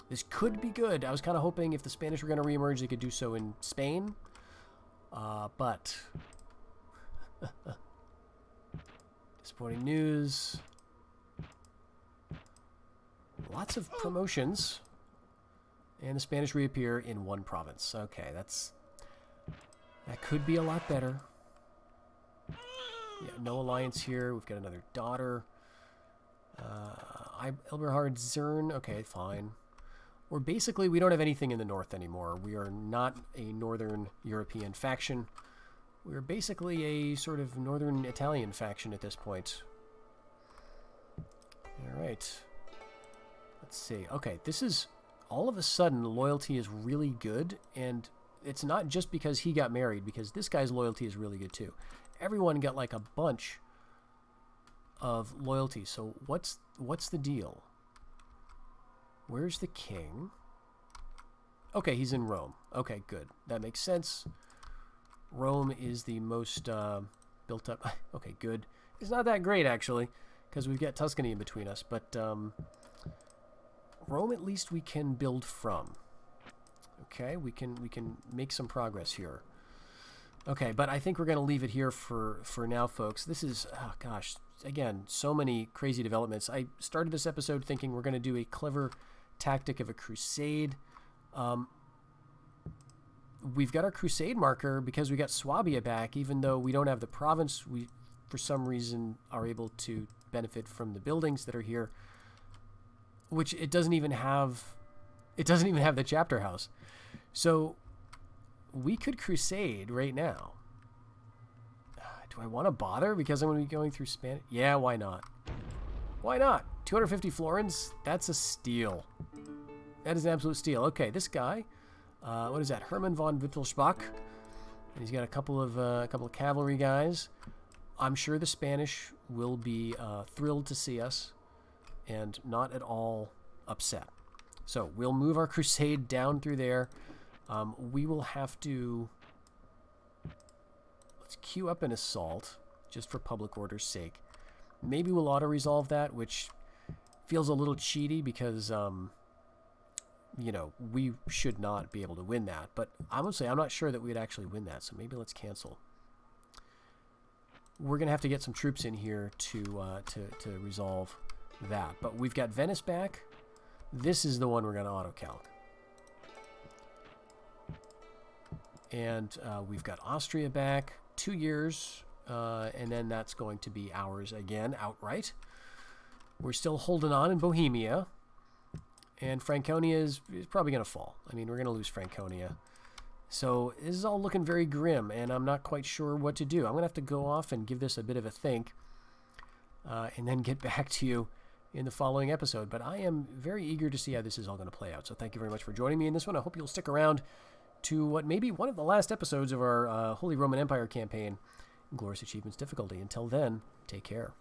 this could be good. I was kind of hoping if the Spanish were going to reemerge, they could do so in Spain. But disappointing news. Lots of promotions. And the Spanish reappear in one province. Okay, that could be a lot better. Yeah, no alliance here. We've got another daughter. Elberhard Zern. Okay, fine. We don't have anything in the north anymore. We are not a northern European faction. We're basically a sort of northern Italian faction at this point. All right. Let's see. Okay, this is... all of a sudden, loyalty is really good, and it's not just because he got married, because this guy's loyalty is really good too. Everyone got like a bunch of loyalty. So what's the deal? Where's the king? Okay, he's in Rome. Okay, good. That makes sense. Rome is the most built up. Okay, good. It's not that great, actually, because we've got Tuscany in between us, but Rome at least we can build from. Okay, we can make some progress here. Okay, but I think we're going to leave it here for now, folks. This is, oh gosh, again, so many crazy developments. I started this episode thinking we're going to do a clever tactic of a crusade. We've got our crusade marker because we got Swabia back, even though we don't have the province. We, for some reason, are able to benefit from the buildings that are here, which it doesn't even have the chapter house. So we could crusade right now. Do I want to bother because I'm going to be going through Spanish? Yeah, why not? Why not? 250 florins? That's a steal. That is an absolute steal. Okay, this guy, what is that? Hermann von Wittelsbach. And he's got a couple of cavalry guys. I'm sure the Spanish will be thrilled to see us and not at all upset. So we'll move our crusade down through there. We will have to... Let's queue up an assault, just for public order's sake. Maybe we'll auto-resolve that, which feels a little cheaty because, you know, we should not be able to win that. But I would say I'm not sure that we'd actually win that, so maybe let's cancel. We're going to have to get some troops in here to resolve that. But we've got Venice back. This is the one we're going to auto-calc. And we've got Austria back, 2 years, and then that's going to be ours again, outright. We're still holding on in Bohemia, and Franconia is probably going to fall. I mean, we're going to lose Franconia. So this is all looking very grim, and I'm not quite sure what to do. I'm going to have to go off and give this a bit of a think, and then get back to you in the following episode. But I am very eager to see how this is all going to play out. So thank you very much for joining me in this one. I hope you'll stick around to what may be one of the last episodes of our Holy Roman Empire campaign, Glorious Achievements difficulty. Until then, take care.